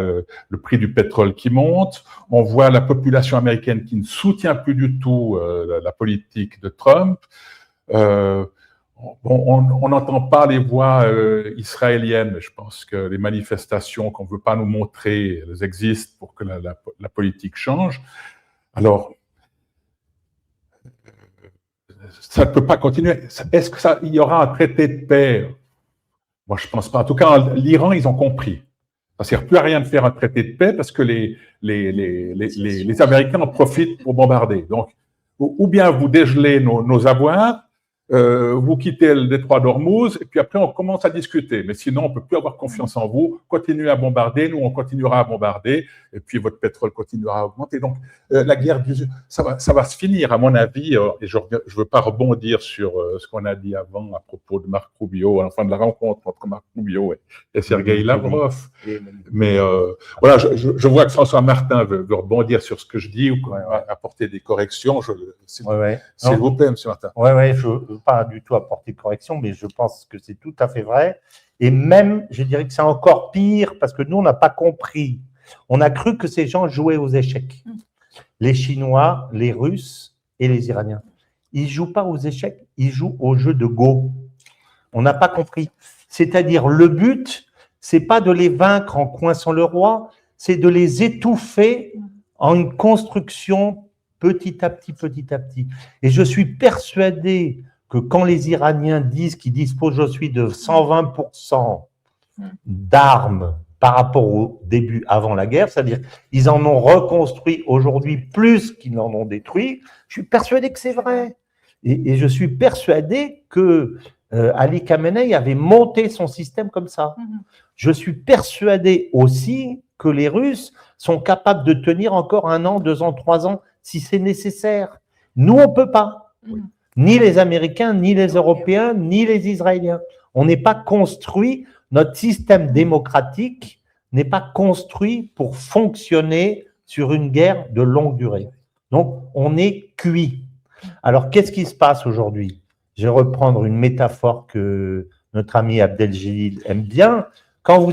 le prix du pétrole qui monte, on voit la population américaine qui ne soutient plus du tout la politique de Trump. On n'entend pas les voix israéliennes, mais je pense que les manifestations qu'on ne veut pas nous montrer, elles existent pour que la politique change. Alors, ça ne peut pas continuer. Est-ce qu'il y aura un traité de paix? Moi, je ne pense pas. En tout cas, l'Iran, ils ont compris. Ça ne sert plus à rien de faire un traité de paix parce que les Américains en profitent pour bombarder. Donc, ou bien vous dégelez nos avoirs, vous quittez le détroit d'Ormuz, et puis après, on commence à discuter. Mais sinon, on ne peut plus avoir confiance en vous. Continuez à bombarder, nous, on continuera à bombarder, et puis votre pétrole continuera à augmenter. Donc, la guerre d'usure, ça va se finir, à mon avis, et je ne veux pas rebondir sur ce qu'on a dit avant à propos de Marc Rubio, à la fin de la rencontre entre Marc Rubio et Sergueï Lavrov. Mais voilà, je vois que François Martin veut rebondir sur ce que je dis ou apporter des corrections. S'il vous plaît, M. Martin. Oui, je ne veux pas du tout apporter de correction, mais je pense que c'est tout à fait vrai. Et même, je dirais que c'est encore pire parce que nous, on n'a pas compris. On a cru que ces gens jouaient aux échecs. Les Chinois, les Russes et les Iraniens. Ils ne jouent pas aux échecs, ils jouent au jeu de Go. On n'a pas compris. C'est-à-dire, le but, ce n'est pas de les vaincre en coinçant le roi, c'est de les étouffer en une construction petit à petit, petit à petit. Et je suis persuadé que quand les Iraniens disent qu'ils disposent aujourd'hui de 120% d'armes par rapport au début avant la guerre, c'est-à-dire qu'ils en ont reconstruit aujourd'hui plus qu'ils n'en ont détruit, je suis persuadé que c'est vrai. Et je suis persuadé que Ali Khamenei avait monté son système comme ça. Je suis persuadé aussi que les Russes sont capables de tenir encore 1 an, 2 ans, 3 ans si c'est nécessaire. Nous, on ne peut pas. Ni les Américains, ni les Européens, ni les Israéliens. On n'est pas construit, notre système démocratique n'est pas construit pour fonctionner sur une guerre de longue durée. Donc, on est cuit. Alors, qu'est-ce qui se passe aujourd'hui? Je vais reprendre une métaphore que notre ami Abdeljalil aime bien. Quand vous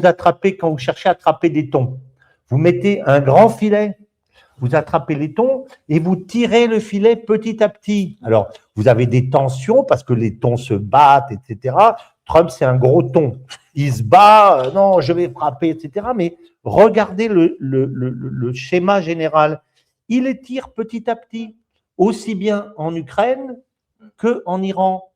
cherchez à attraper des thons, vous mettez un grand filet, vous attrapez les thons et vous tirez le filet petit à petit. Alors, vous avez des tensions parce que les thons se battent, etc. Trump, c'est un gros thon. Il se bat, non, je vais frapper, etc. Mais regardez le schéma général. Il les tire petit à petit, aussi bien en Ukraine qu'en Iran.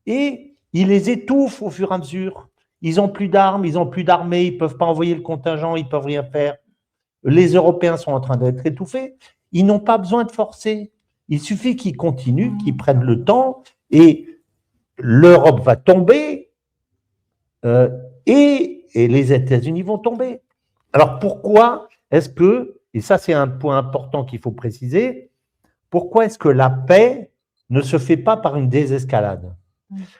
Et il les étouffe au fur et à mesure. Ils n'ont plus d'armes, ils n'ont plus d'armée, ils ne peuvent pas envoyer le contingent, ils ne peuvent rien faire. Les Européens sont en train d'être étouffés. Ils n'ont pas besoin de forcer. Il suffit qu'ils continuent, qu'ils prennent le temps et l'Europe va tomber et les États-Unis vont tomber. Alors pourquoi est-ce que, et ça c'est un point important qu'il faut préciser, pourquoi est-ce que la paix ne se fait pas par une désescalade?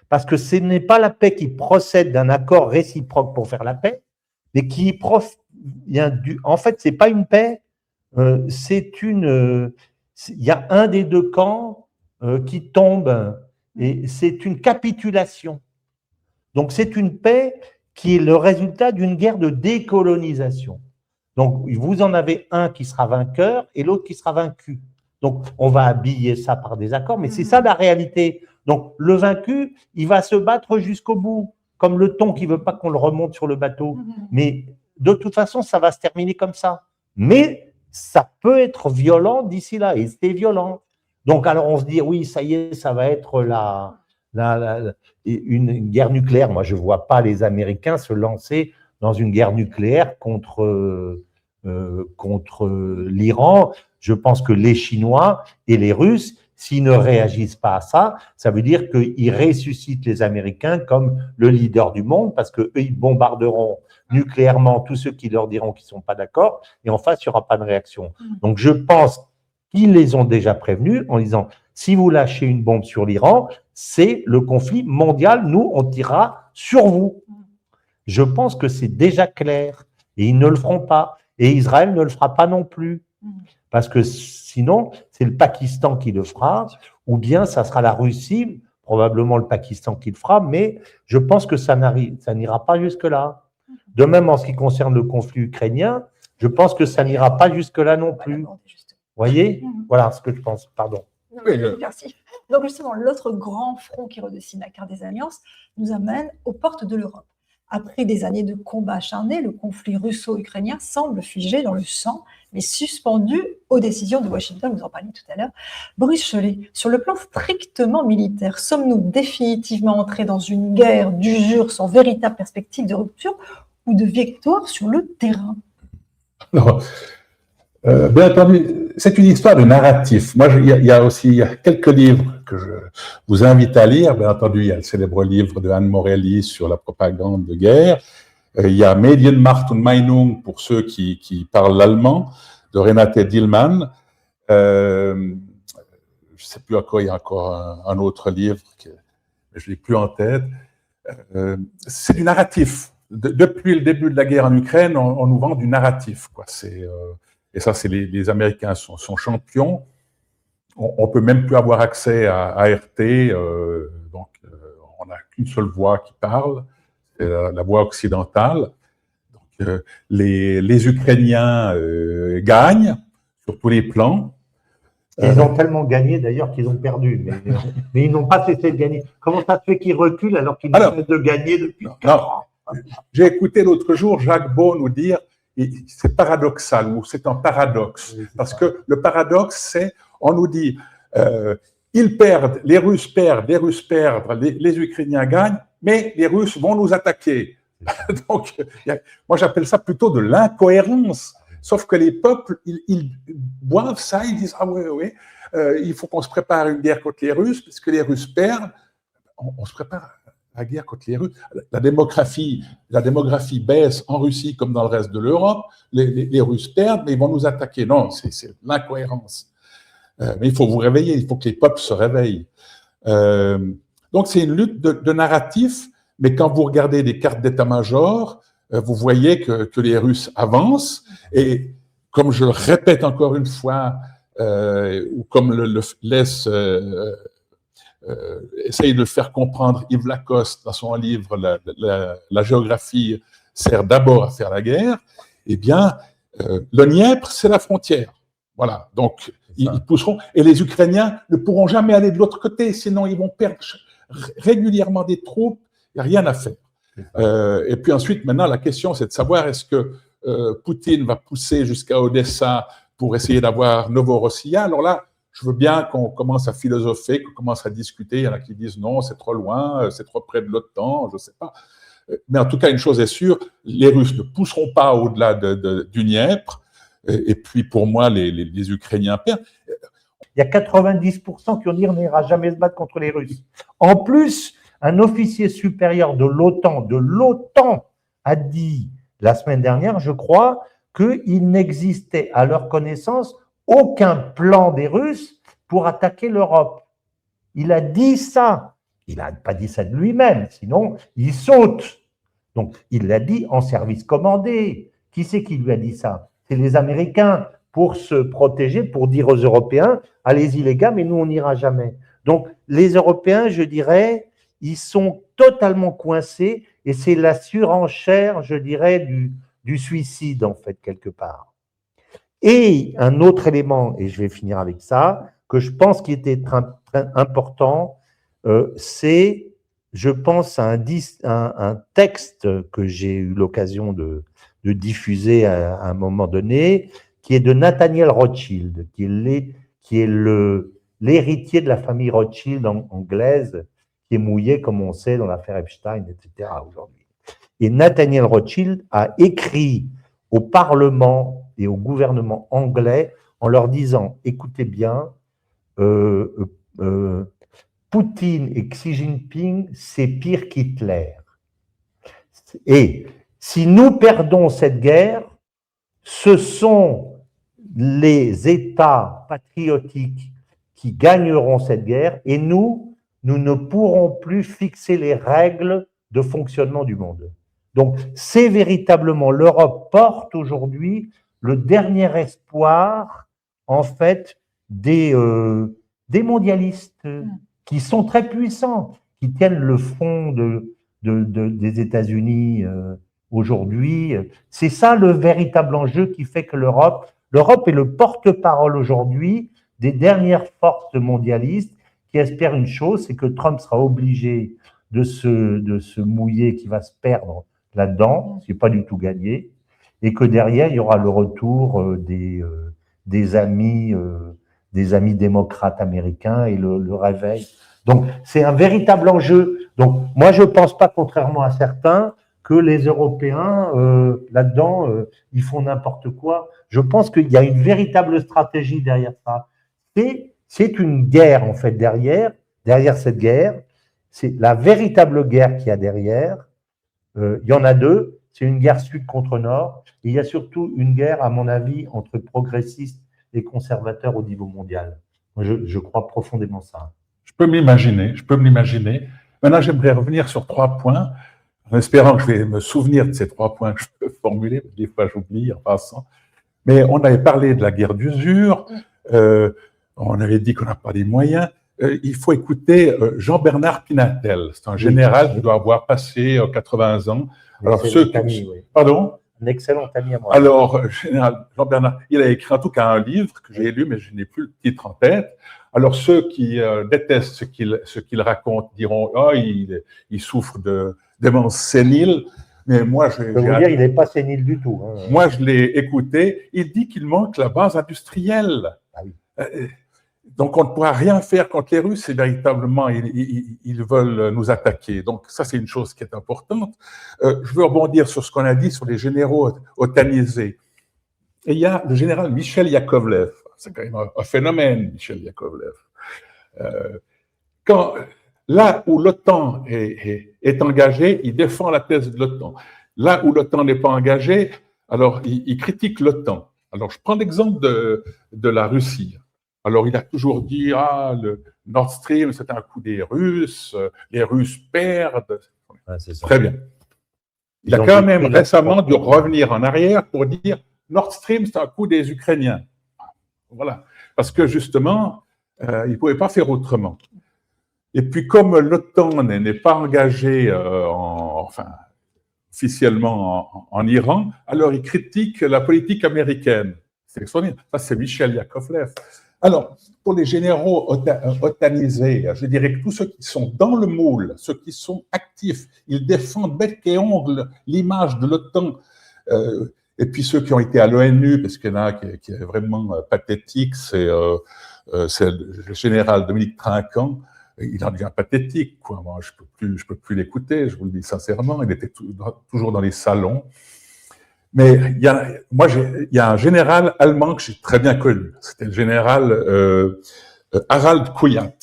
Parce que ce n'est pas la paix qui procède d'un accord réciproque pour faire la paix, mais qui vient du. En fait, ce n'est pas une paix, il y a un des deux camps qui tombe et c'est une capitulation. Donc, c'est une paix qui est le résultat d'une guerre de décolonisation. Donc, vous en avez un qui sera vainqueur et l'autre qui sera vaincu. Donc, on va habiller ça par des accords, mais c'est ça la réalité. Donc, le vaincu, il va se battre jusqu'au bout, comme le thon qui ne veut pas qu'on le remonte sur le bateau. Mais de toute façon, ça va se terminer comme ça. Mais ça peut être violent d'ici là, et c'est violent. Donc, alors, on se dit, oui, ça y est, ça va être une guerre nucléaire. Moi, je ne vois pas les Américains se lancer dans une guerre nucléaire contre l'Iran. Je pense que les Chinois et les Russes, s'ils ne réagissent pas à ça, ça veut dire qu'ils ressuscitent les Américains comme le leader du monde parce qu'eux, ils bombarderont nucléairement tous ceux qui leur diront qu'ils ne sont pas d'accord, et en face, il n'y aura pas de réaction. Donc, je pense qu'ils les ont déjà prévenus en disant, si vous lâchez une bombe sur l'Iran, c'est le conflit mondial, nous, on tirera sur vous. Je pense que c'est déjà clair, et ils ne le feront pas, et Israël ne le fera pas non plus, parce que sinon, c'est le Pakistan qui le fera, ou bien ça sera la Russie, probablement le Pakistan qui le fera, mais je pense que ça n'ira pas jusque-là. De même, en ce qui concerne le conflit ukrainien, je pense que ça n'ira pas jusque-là non plus. Vous voyez? Voilà ce que je pense, pardon. Oui, merci. Donc justement, l'autre grand front qui redessine la carte des alliances nous amène aux portes de l'Europe. Après des années de combats acharnés, le conflit russo-ukrainien semble figé dans le sang, mais suspendu aux décisions de Washington, vous en parliez tout à l'heure. Boris Chollet, sur le plan strictement militaire, sommes-nous définitivement entrés dans une guerre d'usure sans véritable perspective de rupture ou de victoire sur le terrain? Non. Bien entendu, c'est une histoire de narratif. Moi, il y a quelques livres que je vous invite à lire. Bien entendu, il y a le célèbre livre de Anne Morelli sur la propagande de guerre. Il y a Medienmacht und Meinung pour ceux qui parlent l'allemand, de Renate Dillmann. Je ne sais plus encore, il y a encore un autre livre que je n'ai plus en tête. C'est du narratif. Depuis le début de la guerre en Ukraine, on nous vend du narratif, quoi. Et ça, c'est les Américains sont champions. On peut même plus avoir accès à RT, donc on n'a qu'une seule voix qui parle, c'est la voix occidentale. Donc, les Ukrainiens gagnent sur tous les plans. Ils ont tellement gagné d'ailleurs qu'ils ont perdu, mais ils n'ont pas cessé de gagner. Comment ça se fait qu'ils reculent alors qu'ils cessent de gagner depuis 4 ans? J'ai écouté l'autre jour Jacques Beau nous dire c'est paradoxal, ou c'est un paradoxe. Oui, parce que le paradoxe, c'est, on nous dit, ils perdent, les Russes perdent, les Ukrainiens gagnent, mais les Russes vont nous attaquer. Donc, moi j'appelle ça plutôt de l'incohérence. Sauf que les peuples, ils boivent ça, ils disent, ah oui, il faut qu'on se prépare à une guerre contre les Russes, puisque les Russes perdent, on se prépare à la guerre contre les Russes. La démographie baisse en Russie comme dans le reste de l'Europe. Les Russes perdent, mais ils vont nous attaquer. Non, c'est l'incohérence. Mais il faut vous réveiller, il faut que les peuples se réveillent. Donc c'est une lutte de narratif, mais quand vous regardez des cartes d'état-major, vous voyez que les Russes avancent. Et comme je le répète encore une fois, ou comme le laisse... essaye de faire comprendre Yves Lacoste dans son livre la géographie sert d'abord à faire la guerre, eh bien, le Dniepr, c'est la frontière. Voilà, donc ils pousseront, et les Ukrainiens ne pourront jamais aller de l'autre côté, sinon ils vont perdre régulièrement des troupes, il n'y a rien à faire. Et puis ensuite, maintenant, la question, c'est de savoir est-ce que Poutine va pousser jusqu'à Odessa pour essayer d'avoir Novorossiya. Alors là, je veux bien qu'on commence à philosopher, qu'on commence à discuter. Il y en a qui disent non, c'est trop loin, c'est trop près de l'OTAN, je ne sais pas. Mais en tout cas, une chose est sûre, les Russes ne pousseront pas au-delà du Dniepr. Et puis, pour moi, les Ukrainiens perdent. Il y a 90% qui ont dit on n'ira jamais se battre contre les Russes. En plus, un officier supérieur de l'OTAN a dit la semaine dernière, je crois, qu'il n'existait à leur connaissance aucun plan des Russes pour attaquer l'Europe. Il a dit ça. Il n'a pas dit ça de lui-même, sinon il saute. Donc, il l'a dit en service commandé. Qui c'est qui lui a dit ça? C'est les Américains, pour se protéger, pour dire aux Européens, allez-y les gars, mais nous, on n'ira jamais. Donc, les Européens, je dirais, ils sont totalement coincés et c'est la surenchère, je dirais, du suicide, en fait, quelque part. Et un autre élément, et je vais finir avec ça, que je pense qui était très, très important, c'est, je pense, un texte que j'ai eu l'occasion de diffuser à un moment donné, qui est de Nathaniel Rothschild, qui est l'héritier de la famille Rothschild anglaise, qui est mouillé, comme on sait, dans l'affaire Epstein, etc. aujourd'hui. Et Nathaniel Rothschild a écrit au Parlement et au gouvernement anglais en leur disant, écoutez bien, Poutine et Xi Jinping, c'est pire qu'Hitler. Et Si nous perdons cette guerre, ce sont les États patriotiques qui gagneront cette guerre et nous ne pourrons plus fixer les règles de fonctionnement du monde. Donc, c'est véritablement, l'Europe porte aujourd'hui le dernier espoir, en fait, des mondialistes qui sont très puissants, qui tiennent le front des États-Unis aujourd'hui. C'est ça le véritable enjeu qui fait que l'Europe est le porte-parole aujourd'hui des dernières forces mondialistes qui espèrent une chose, c'est que Trump sera obligé de se mouiller, qui va se perdre là-dedans, ce n'est pas du tout gagné, et que derrière, il y aura le retour des amis démocrates américains et le réveil. Donc, c'est un véritable enjeu. Donc, moi, je ne pense pas, contrairement à certains, que les Européens, là-dedans, ils font n'importe quoi. Je pense qu'il y a une véritable stratégie derrière ça. C'est une guerre, en fait, derrière cette guerre. C'est la véritable guerre qu'il y a derrière. Il y en a deux. C'est une guerre sud contre nord. Et il y a surtout une guerre, à mon avis, entre progressistes et conservateurs au niveau mondial. Moi, je crois profondément ça. Je peux me l'imaginer. Maintenant, j'aimerais revenir sur 3 points, en espérant que je vais me souvenir de ces 3 points que je peux formuler. Des fois, j'oublie en passant. Mais on avait parlé de la guerre d'usure. On avait dit qu'on n'a pas les moyens. Il faut écouter Jean-Bernard Pinatel. C'est un général qui doit avoir passé 80 ans. Alors, Pardon ? Un excellent ami à moi. Alors, général Jean-Bernard, il a écrit en tout cas un livre que j'ai lu, mais je n'ai plus le titre en tête. Alors, ceux qui détestent ce qu'il raconte diront « Ah, il souffre de démence sénile ». Mais moi, je peux vous dire, il n'est pas sénile du tout. Hein. Moi, je l'ai écouté. Il dit qu'il manque la base industrielle. Ah oui. Donc, on ne pourra rien faire contre les Russes et véritablement, ils veulent nous attaquer. Donc, ça, c'est une chose qui est importante. Je veux rebondir sur ce qu'on a dit sur les généraux otanisés. Et il y a le général Michel Yakovlev. C'est quand même un phénomène, Michel Yakovlev. Là où l'OTAN est engagée, il défend la thèse de l'OTAN. Là où l'OTAN n'est pas engagée, alors il critique l'OTAN. Alors, je prends l'exemple de la Russie. Alors, il a toujours dit « Ah, le Nord Stream, c'est un coup des Russes, les Russes perdent. » Très bien. Il a quand même récemment dû revenir en arrière pour dire « Nord Stream, c'est un coup des Ukrainiens. » Voilà. Parce que justement, il ne pouvait pas faire autrement. Et puis, comme l'OTAN n'est pas engagée, officiellement en Iran, alors il critique la politique américaine. C'est extraordinaire. Ça, c'est Michel Yakovlev. Alors, pour les généraux otanisés, je dirais que tous ceux qui sont dans le moule, ceux qui sont actifs, ils défendent bec et ongle l'image de l'OTAN. Et puis ceux qui ont été à l'ONU, parce qu'il y en a qui est vraiment pathétique, c'est le général Dominique Trinquant. Il en devient pathétique, quoi. Moi, je peux plus l'écouter, je vous le dis sincèrement. Il était toujours dans les salons. Mais il y a un général allemand que j'ai très bien connu. C'était le général Harald Kuyat.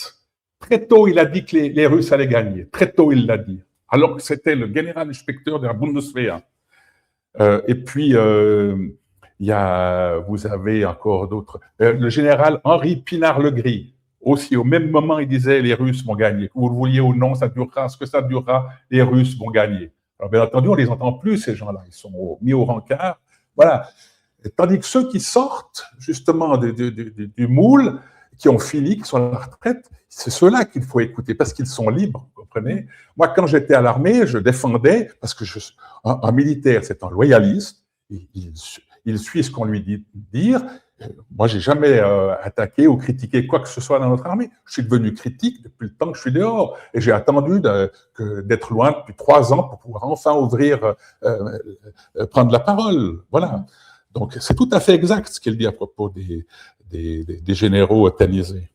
Très tôt, il a dit que les Russes allaient gagner. Très tôt, il l'a dit. Alors que c'était le général inspecteur de la Bundeswehr. Et puis, vous avez encore d'autres. Le général Henri Pinard-Legris. Aussi, au même moment, il disait les Russes vont gagner. Que vous le vouliez ou non, ça durera. Ce que ça durera, les Russes vont gagner. Alors, bien entendu, on ne les entend plus, ces gens-là. Ils sont mis au rencard. Voilà. Tandis que ceux qui sortent, justement, du moule, qui ont fini, qui sont à la retraite, c'est ceux-là qu'il faut écouter, parce qu'ils sont libres, vous comprenez? Moi, quand j'étais à l'armée, je défendais, parce que un militaire, c'est un loyaliste, il suit ce qu'on lui dit de dire. Moi, j'ai jamais attaqué ou critiqué quoi que ce soit dans notre armée. Je suis devenu critique depuis le temps que je suis dehors. Et j'ai attendu d'être loin depuis 3 ans pour pouvoir enfin prendre la parole. Voilà. Donc, c'est tout à fait exact ce qu'il dit à propos des généraux otanisés.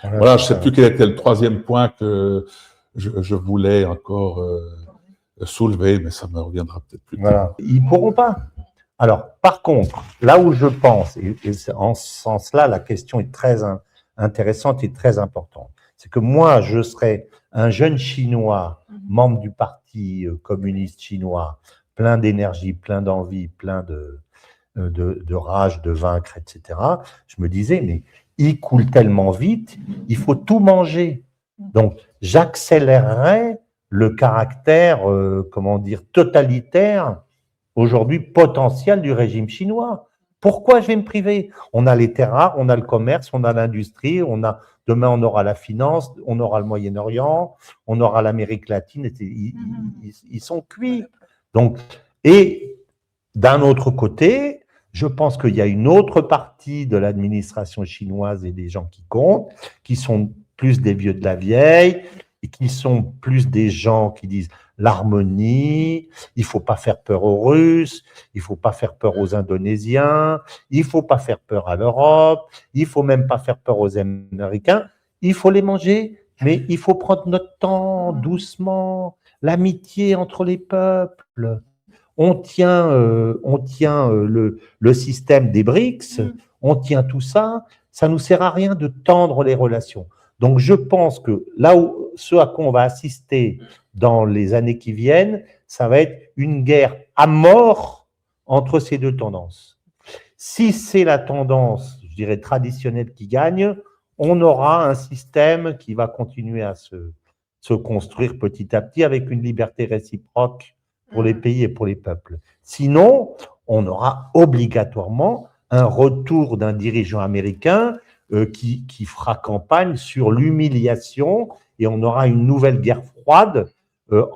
Voilà, je ne sais plus quel était le 3e point que je voulais encore soulever, mais ça me reviendra peut-être plus tard. Voilà. Ils ne pourront pas. Alors, par contre, là où je pense, et en ce sens-là, la question est très intéressante et très importante, c'est que moi, je serais un jeune Chinois, membre du Parti communiste chinois, plein d'énergie, plein d'envie, plein de rage de vaincre, etc., je me disais, mais il coule tellement vite, il faut tout manger. Donc, j'accélérerais le caractère, comment dire, totalitaire, aujourd'hui potentiel du régime chinois. Pourquoi je vais me priver? On a les terres rares, on a le commerce, on a l'industrie, demain on aura la finance, on aura le Moyen-Orient, on aura l'Amérique latine, ils sont cuits. Donc, et d'un autre côté, je pense qu'il y a une autre partie de l'administration chinoise et des gens qui comptent, qui sont plus des vieux de la vieille, et qui sont plus des gens qui disent l'harmonie, il ne faut pas faire peur aux Russes, il ne faut pas faire peur aux Indonésiens, il ne faut pas faire peur à l'Europe, il ne faut même pas faire peur aux Américains, il faut les manger, mais il faut prendre notre temps, doucement, l'amitié entre les peuples. On tient le système des BRICS, on tient tout ça, ça ne nous sert à rien de tendre les relations. Donc, je pense que là où ce à quoi on va assister dans les années qui viennent, ça va être une guerre à mort entre ces deux tendances. Si c'est la tendance, je dirais, traditionnelle qui gagne, on aura un système qui va continuer à se construire petit à petit avec une liberté réciproque pour les pays et pour les peuples. Sinon, on aura obligatoirement un retour d'un dirigeant américain qui fera campagne sur l'humiliation et on aura une nouvelle guerre froide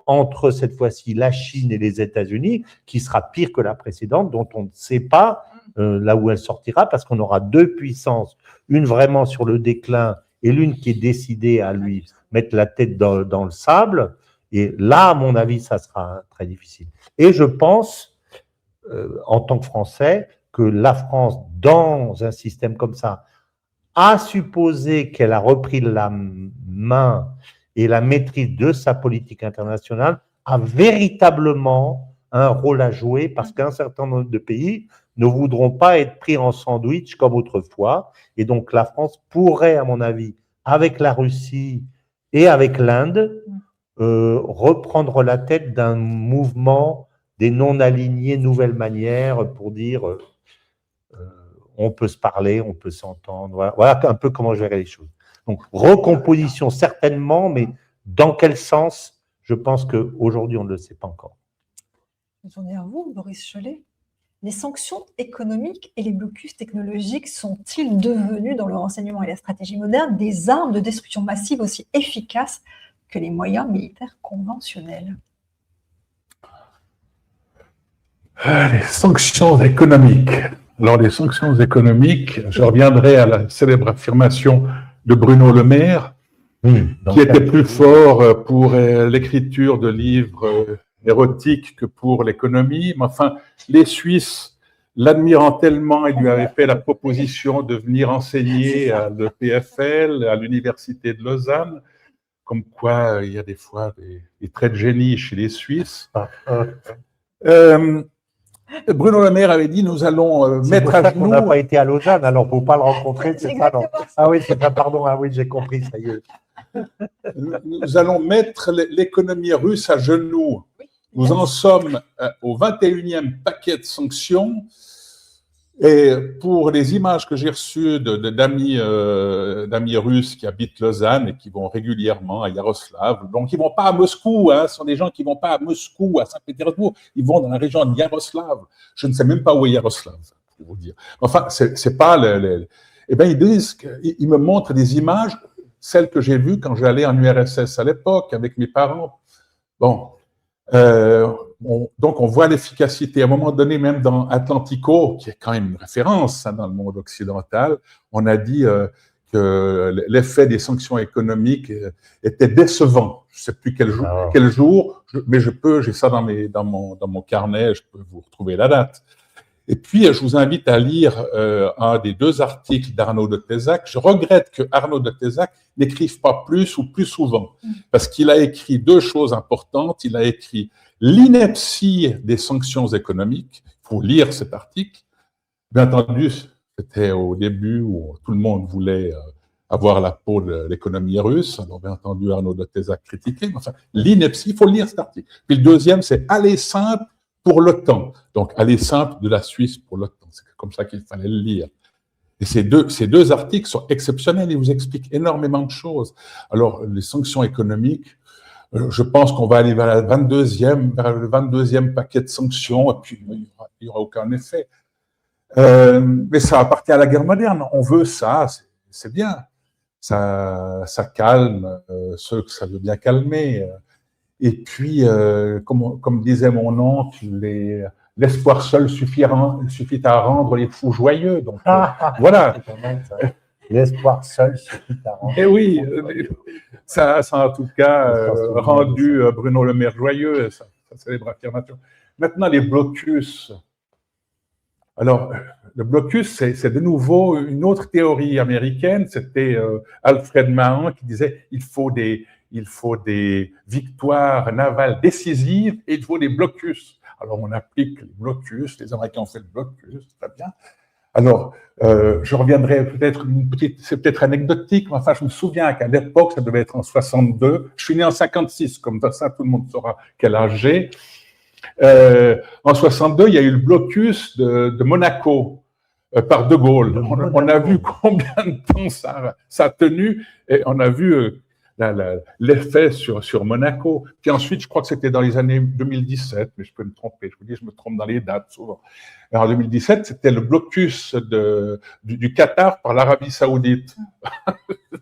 entre cette fois-ci la Chine et les États-Unis qui sera pire que la précédente dont on ne sait pas là où elle sortira parce qu'on aura deux puissances, une vraiment sur le déclin et l'une qui est décidée à lui mettre la tête dans le sable et là, à mon avis, ça sera très difficile. Et je pense, en tant que Français, que la France, dans un système comme ça, à supposer qu'elle a repris la main et la maîtrise de sa politique internationale, a véritablement un rôle à jouer parce qu'un certain nombre de pays ne voudront pas être pris en sandwich comme autrefois. Et donc, la France pourrait, à mon avis, avec la Russie et avec l'Inde, reprendre la tête d'un mouvement des non-alignés, nouvelle manière pour dire on peut se parler, on peut s'entendre. Voilà un peu comment je verrai les choses. Donc, recomposition certainement, mais dans quel sens? Je pense qu'aujourd'hui, on ne le sait pas encore. Je tourne vers vous, Boris Chollet. Les sanctions économiques et les blocus technologiques sont-ils devenus, dans le renseignement et la stratégie moderne, des armes de destruction massive aussi efficaces que les moyens militaires conventionnels? Les sanctions économiques. Alors, les sanctions économiques, je reviendrai à la célèbre affirmation de Bruno Le Maire, qui était plus fort pour l'écriture de livres érotiques que pour l'économie. Mais enfin, les Suisses l'admirant tellement, ils lui avaient fait la proposition de venir enseigner à l'EPFL, à l'Université de Lausanne, comme quoi il y a des fois des traits de génie chez les Suisses. Bruno Le Maire avait dit, nous allons mettre à genoux… On n'a pas été à Lausanne, alors il ne faut pas le rencontrer, c'est ça, non? Ah oui, c'est ça, pardon, ah oui, j'ai compris, ça y est. Nous allons mettre l'économie russe à genoux. Nous en sommes au 21e paquet de sanctions. Et pour les images que j'ai reçues d'amis russes qui habitent Lausanne et qui vont régulièrement à Yaroslav, donc ils ne vont pas à Moscou, hein, ce sont des gens qui ne vont pas à Moscou, à Saint-Pétersbourg, ils vont dans la région de Yaroslav. Je ne sais même pas où est Yaroslav, pour vous dire. Enfin, c'est pas Eh bien, ils me montrent des images, celles que j'ai vues quand j'allais en URSS à l'époque avec mes parents. Bon. Donc, on voit l'efficacité. À un moment donné, même dans Atlantico, qui est quand même une référence hein, dans le monde occidental, on a dit que l'effet des sanctions économiques était décevant. Je ne sais plus quel jour, mais j'ai ça dans mon carnet, je peux vous retrouver la date. Et puis, je vous invite à lire un des deux articles d'Arnaud de Tézac. Je regrette que Arnaud de Tézac n'écrive pas plus ou plus souvent, parce qu'il a écrit deux choses importantes. Il a écrit l'ineptie des sanctions économiques. Il faut lire cet article. Bien entendu, c'était au début où tout le monde voulait avoir la peau de l'économie russe. Alors, bien entendu, Arnaud de Tézac critiquait. Mais enfin, l'ineptie, il faut lire cet article. Puis le deuxième, c'est « Aller simple, pour l'OTAN. Donc, aller simple de la Suisse pour l'OTAN. C'est comme ça qu'il fallait le lire. Et ces deux articles sont exceptionnels. Ils vous expliquent énormément de choses. Alors, les sanctions économiques, je pense qu'on va aller vers le 22e paquet de sanctions, et puis il n'y aura aucun effet. Mais ça appartient à la guerre moderne. On veut ça, c'est bien. Ça calme ceux que ça veut bien calmer. Et puis, comme disait mon oncle, l'espoir seul suffit à rendre les fous joyeux. Donc, voilà. L'espoir seul suffit à rendre. Et oui, ça a en tout cas rendu Bruno Le Maire joyeux, sa célèbre affirmation. Maintenant, les blocus. Alors, le blocus, c'est de nouveau une autre théorie américaine. C'était Alfred Mahan qui disait il faut des victoires navales décisives et il faut des blocus. Alors, on applique les blocus, les Américains ont fait le blocus, très bien. Alors, je reviendrai peut-être c'est peut-être anecdotique, mais enfin, je me souviens qu'à l'époque, ça devait être en 62. Je suis né en 56, comme ça, tout le monde saura quel âge j'ai. En 62, il y a eu le blocus de Monaco par De Gaulle. On a vu combien de temps ça a tenu et on a vu l'effet sur Monaco. Puis ensuite, je crois que c'était dans les années 2017, mais je peux me tromper. Je vous dis, je me trompe dans les dates souvent. Alors, en 2017, c'était le blocus du Qatar par l'Arabie Saoudite.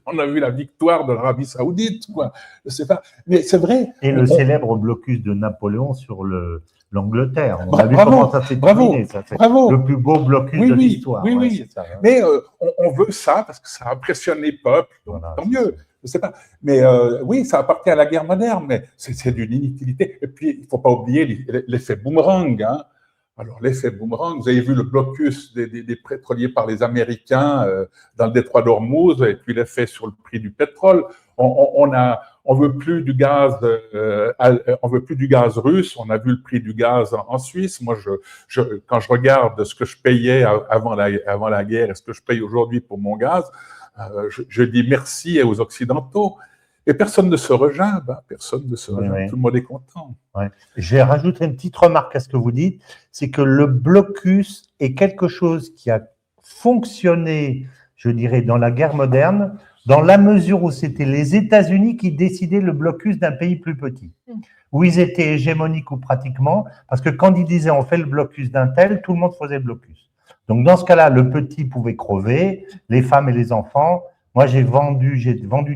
On a vu la victoire de l'Arabie Saoudite, quoi. Je sais pas, mais c'est vrai. Et le célèbre blocus de Napoléon sur l'Angleterre. On a vu comment ça s'est terminé. Bravo. Le plus beau blocus de l'histoire. Oui. Ça, hein. Mais on veut ça parce que ça impressionne les peuples. Donc, voilà, tant mieux. Je sais pas. Mais oui, ça appartient à la guerre moderne, mais c'est d'une inutilité. Et puis, il ne faut pas oublier l'effet boomerang. Hein. Alors, l'effet boomerang, vous avez vu le blocus des pétroliers par les Américains dans le détroit d'Ormuz, et puis l'effet sur le prix du pétrole. On veut plus du gaz, on veut plus du gaz russe. On a vu le prix du gaz en Suisse. Moi, quand je regarde ce que je payais avant la guerre et ce que je paye aujourd'hui pour mon gaz, je dis merci aux Occidentaux. Et personne ne se regimbe, hein, personne ne se regimbe, oui. Tout le monde est content. Ouais. Je vais rajouter une petite remarque à ce que vous dites, c'est que le blocus est quelque chose qui a fonctionné, je dirais, dans la guerre moderne, dans la mesure où c'était les États-Unis qui décidaient le blocus d'un pays plus petit, où ils étaient hégémoniques ou pratiquement, parce que quand ils disaient on fait le blocus d'un tel, tout le monde faisait le blocus. Donc dans ce cas-là, le petit pouvait crever, les femmes et les enfants. Moi, j'ai vendu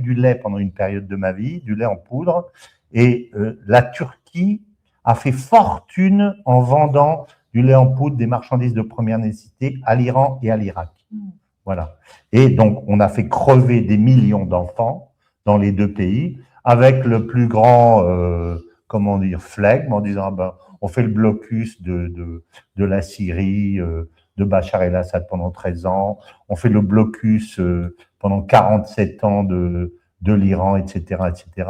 du lait pendant une période de ma vie, du lait en poudre, et la Turquie a fait fortune en vendant du lait en poudre, des marchandises de première nécessité à l'Iran et à l'Irak. Voilà. Et donc, on a fait crever des millions d'enfants dans les deux pays, avec le plus grand, flegme, en disant, on fait le blocus de la Syrie, de Bachar el-Assad pendant 13 ans, on fait le blocus pendant 47 ans de l'Iran, etc., etc.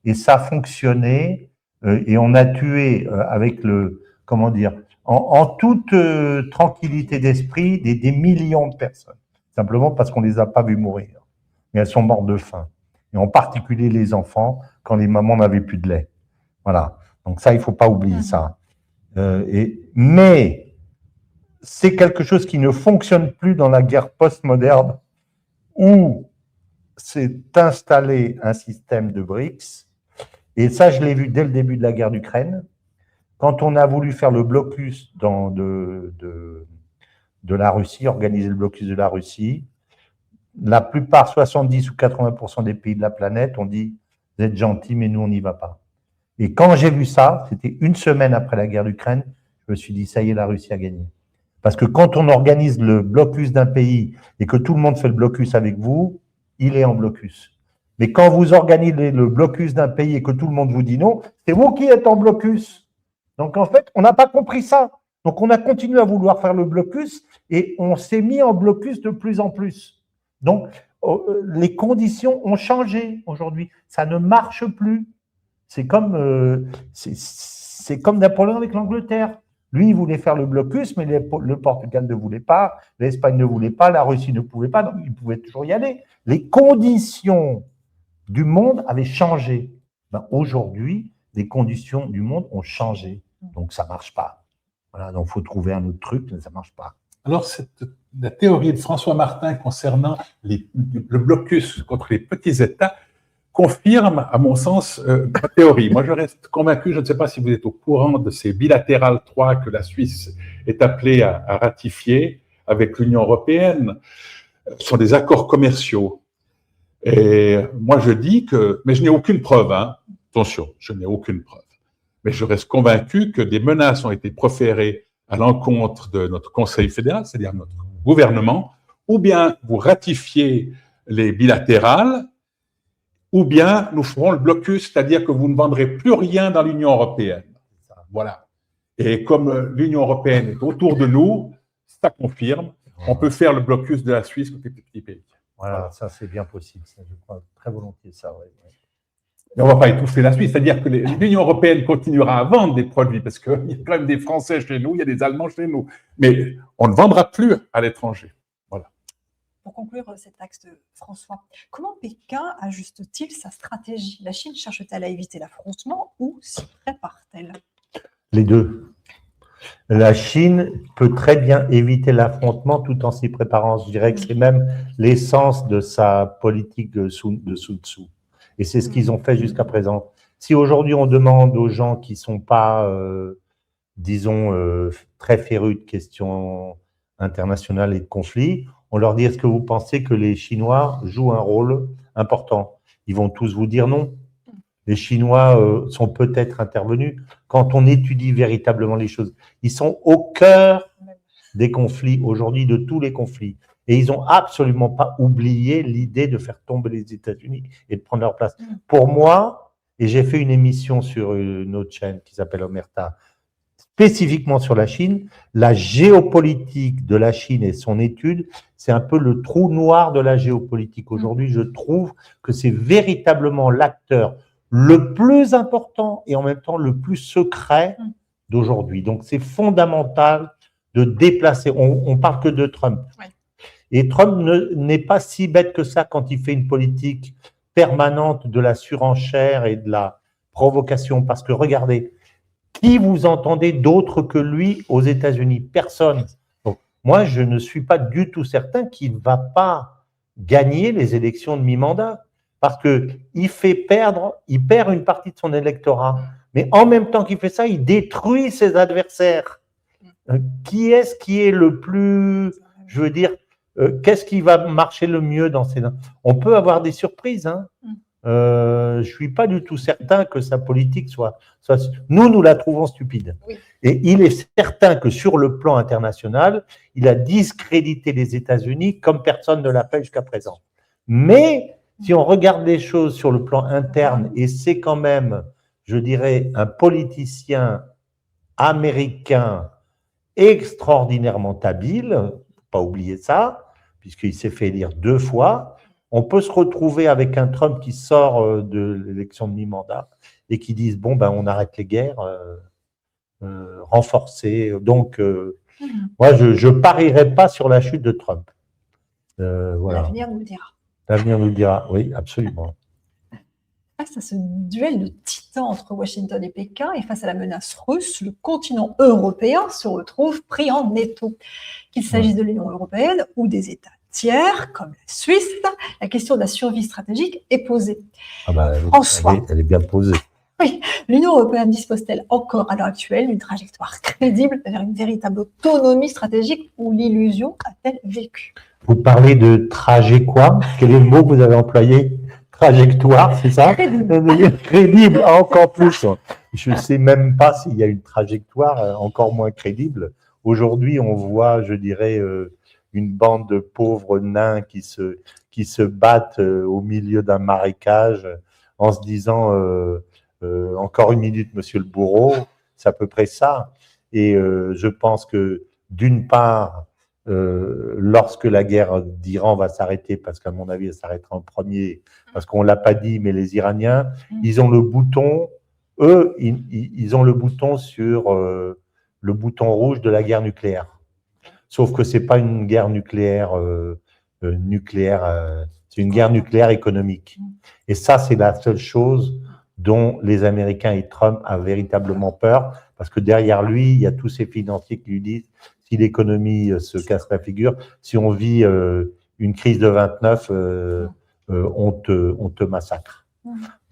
Et ça a fonctionné, et on a tué avec en toute tranquillité d'esprit des millions de personnes, simplement parce qu'on les a pas vues mourir. Mais elles sont mortes de faim. Et en particulier les enfants, quand les mamans n'avaient plus de lait. Voilà. Donc ça, il faut pas oublier ça. Mais c'est quelque chose qui ne fonctionne plus dans la guerre postmoderne, où s'est installé un système de BRICS. Et ça, je l'ai vu dès le début de la guerre d'Ukraine. Quand on a voulu faire le blocus de la Russie, organiser le blocus de la Russie, la plupart, 70 ou 80% des pays de la planète ont dit « Vous êtes gentils, mais nous, on n'y va pas ». Et quand j'ai vu ça, c'était une semaine après la guerre d'Ukraine, je me suis dit « Ça y est, la Russie a gagné ». Parce que quand on organise le blocus d'un pays et que tout le monde fait le blocus avec vous, il est en blocus. Mais quand vous organisez le blocus d'un pays et que tout le monde vous dit non, c'est vous qui êtes en blocus. Donc en fait, on n'a pas compris ça. Donc on a continué à vouloir faire le blocus et on s'est mis en blocus de plus en plus. Donc les conditions ont changé aujourd'hui. Ça ne marche plus. C'est comme Napoléon avec l'Angleterre. Lui, il voulait faire le blocus, mais le Portugal ne voulait pas, l'Espagne ne voulait pas, la Russie ne pouvait pas, donc il pouvait toujours y aller. Les conditions du monde avaient changé. Aujourd'hui, les conditions du monde ont changé. Donc, ça ne marche pas. Voilà, donc il faut trouver un autre truc, mais ça ne marche pas. Alors, la théorie de François Martin concernant le blocus contre les petits États confirme, à mon sens, ma théorie. Moi, je reste convaincu, je ne sais pas si vous êtes au courant de ces bilatérales 3 que la Suisse est appelée à ratifier avec l'Union européenne. Ce sont des accords commerciaux. Et moi, je dis que, mais je n'ai aucune preuve, hein. Attention, je n'ai aucune preuve. Mais je reste convaincu que des menaces ont été proférées à l'encontre de notre Conseil fédéral, c'est-à-dire notre gouvernement, ou bien vous ratifiez les bilatérales, ou bien nous ferons le blocus, c'est-à-dire que vous ne vendrez plus rien dans l'Union européenne. Voilà. Et comme l'Union européenne est autour de nous, ça confirme, on peut faire le blocus de la Suisse contre les petits pays. Voilà, ça c'est bien possible, ça, je crois très volontiers ça. Ouais. Mais on ne va pas étouffer la Suisse, c'est-à-dire que l'Union européenne continuera à vendre des produits, parce qu'il y a quand même des Français chez nous, il y a des Allemands chez nous, mais on ne vendra plus à l'étranger. Voilà. Pour conclure cet axe, François, comment Pékin ajuste-t-il sa stratégie? La Chine cherche-t-elle à éviter l'affrontement ou s'y prépare-t-elle? Les deux. La Chine peut très bien éviter l'affrontement tout en s'y préparant. Je dirais que c'est même l'essence de sa politique de Sun Tzu. Et c'est ce qu'ils ont fait jusqu'à présent. Si aujourd'hui on demande aux gens qui ne sont pas, disons, très férus de questions internationales et de conflits, on leur dit: est-ce que vous pensez que les Chinois jouent un rôle important? Ils vont tous vous dire non. Les Chinois sont peut-être intervenus. Quand on étudie véritablement les choses, ils sont au cœur des conflits aujourd'hui, de tous les conflits. Et ils n'ont absolument pas oublié l'idée de faire tomber les États-Unis et de prendre leur place. Pour moi, et j'ai fait une émission sur une autre chaîne qui s'appelle Omerta, spécifiquement sur la Chine, la géopolitique de la Chine et son étude, c'est un peu le trou noir de la géopolitique. Aujourd'hui, je trouve que c'est véritablement l'acteur le plus important et en même temps le plus secret d'aujourd'hui. Donc, c'est fondamental de déplacer. On parle que de Trump. Ouais. Et Trump n'est pas si bête que ça quand il fait une politique permanente de la surenchère et de la provocation. Parce que regardez, qui vous entendez d'autre que lui aux États-Unis? Personne. Donc, moi, je ne suis pas du tout certain qu'il ne va pas gagner les élections de mi-mandat. Parce qu'il perd une partie de son électorat. Mais en même temps qu'il fait ça, il détruit ses adversaires. Qui est-ce qui est le plus, je veux dire, qu'est-ce qui va marcher le mieux dans ces... On peut avoir des surprises. Hein. Je ne suis pas du tout certain que sa politique soit... Nous la trouvons stupide. Oui. Et il est certain que sur le plan international, il a discrédité les États-Unis comme personne ne l'a fait jusqu'à présent. Mais si on regarde les choses sur le plan interne, et c'est quand même, je dirais, un politicien américain extraordinairement habile, il ne faut pas oublier ça, puisqu'il s'est fait élire 2 fois, on peut se retrouver avec un Trump qui sort de l'élection de mi-mandat et qui dise: bon, ben, on arrête les guerres, renforcées. Donc, moi, je ne parierais pas sur la chute de Trump. Voilà. L'avenir nous le dira. L'avenir nous le dira, oui, absolument. Face à ce duel de titans entre Washington et Pékin et face à la menace russe, le continent européen se retrouve pris en étau. Qu'il s'agisse de l'Union européenne ou des États tiers, comme la Suisse, la question de la survie stratégique est posée. Ah bah, François, elle est bien posée. Oui, l'Union européenne dispose-t-elle encore à l'heure actuelle d'une trajectoire crédible vers une véritable autonomie stratégique ou l'illusion a-t-elle vécu? Vous parlez de trajet quoi? Quel est le mot que vous avez employé? Trajectoire, c'est ça? Crédible, encore plus. Je ne sais même pas s'il y a une trajectoire encore moins crédible. Aujourd'hui, on voit, je dirais, une bande de pauvres nains qui se battent au milieu d'un marécage en se disant encore une minute, monsieur le bourreau, c'est à peu près ça. Et je pense que d'une part, lorsque la guerre d'Iran va s'arrêter, parce qu'à mon avis, elle s'arrêtera en premier, parce qu'on ne l'a pas dit, mais les Iraniens, ils ont le bouton, eux, ils ont le bouton sur le bouton rouge de la guerre nucléaire. Sauf que ce n'est pas une guerre nucléaire, c'est une guerre nucléaire économique. Et ça, c'est la seule chose dont les Américains et Trump ont véritablement peur, parce que derrière lui, il y a tous ces financiers qui lui disent si l'économie se casse la figure, si on vit une crise de 29, on te massacre.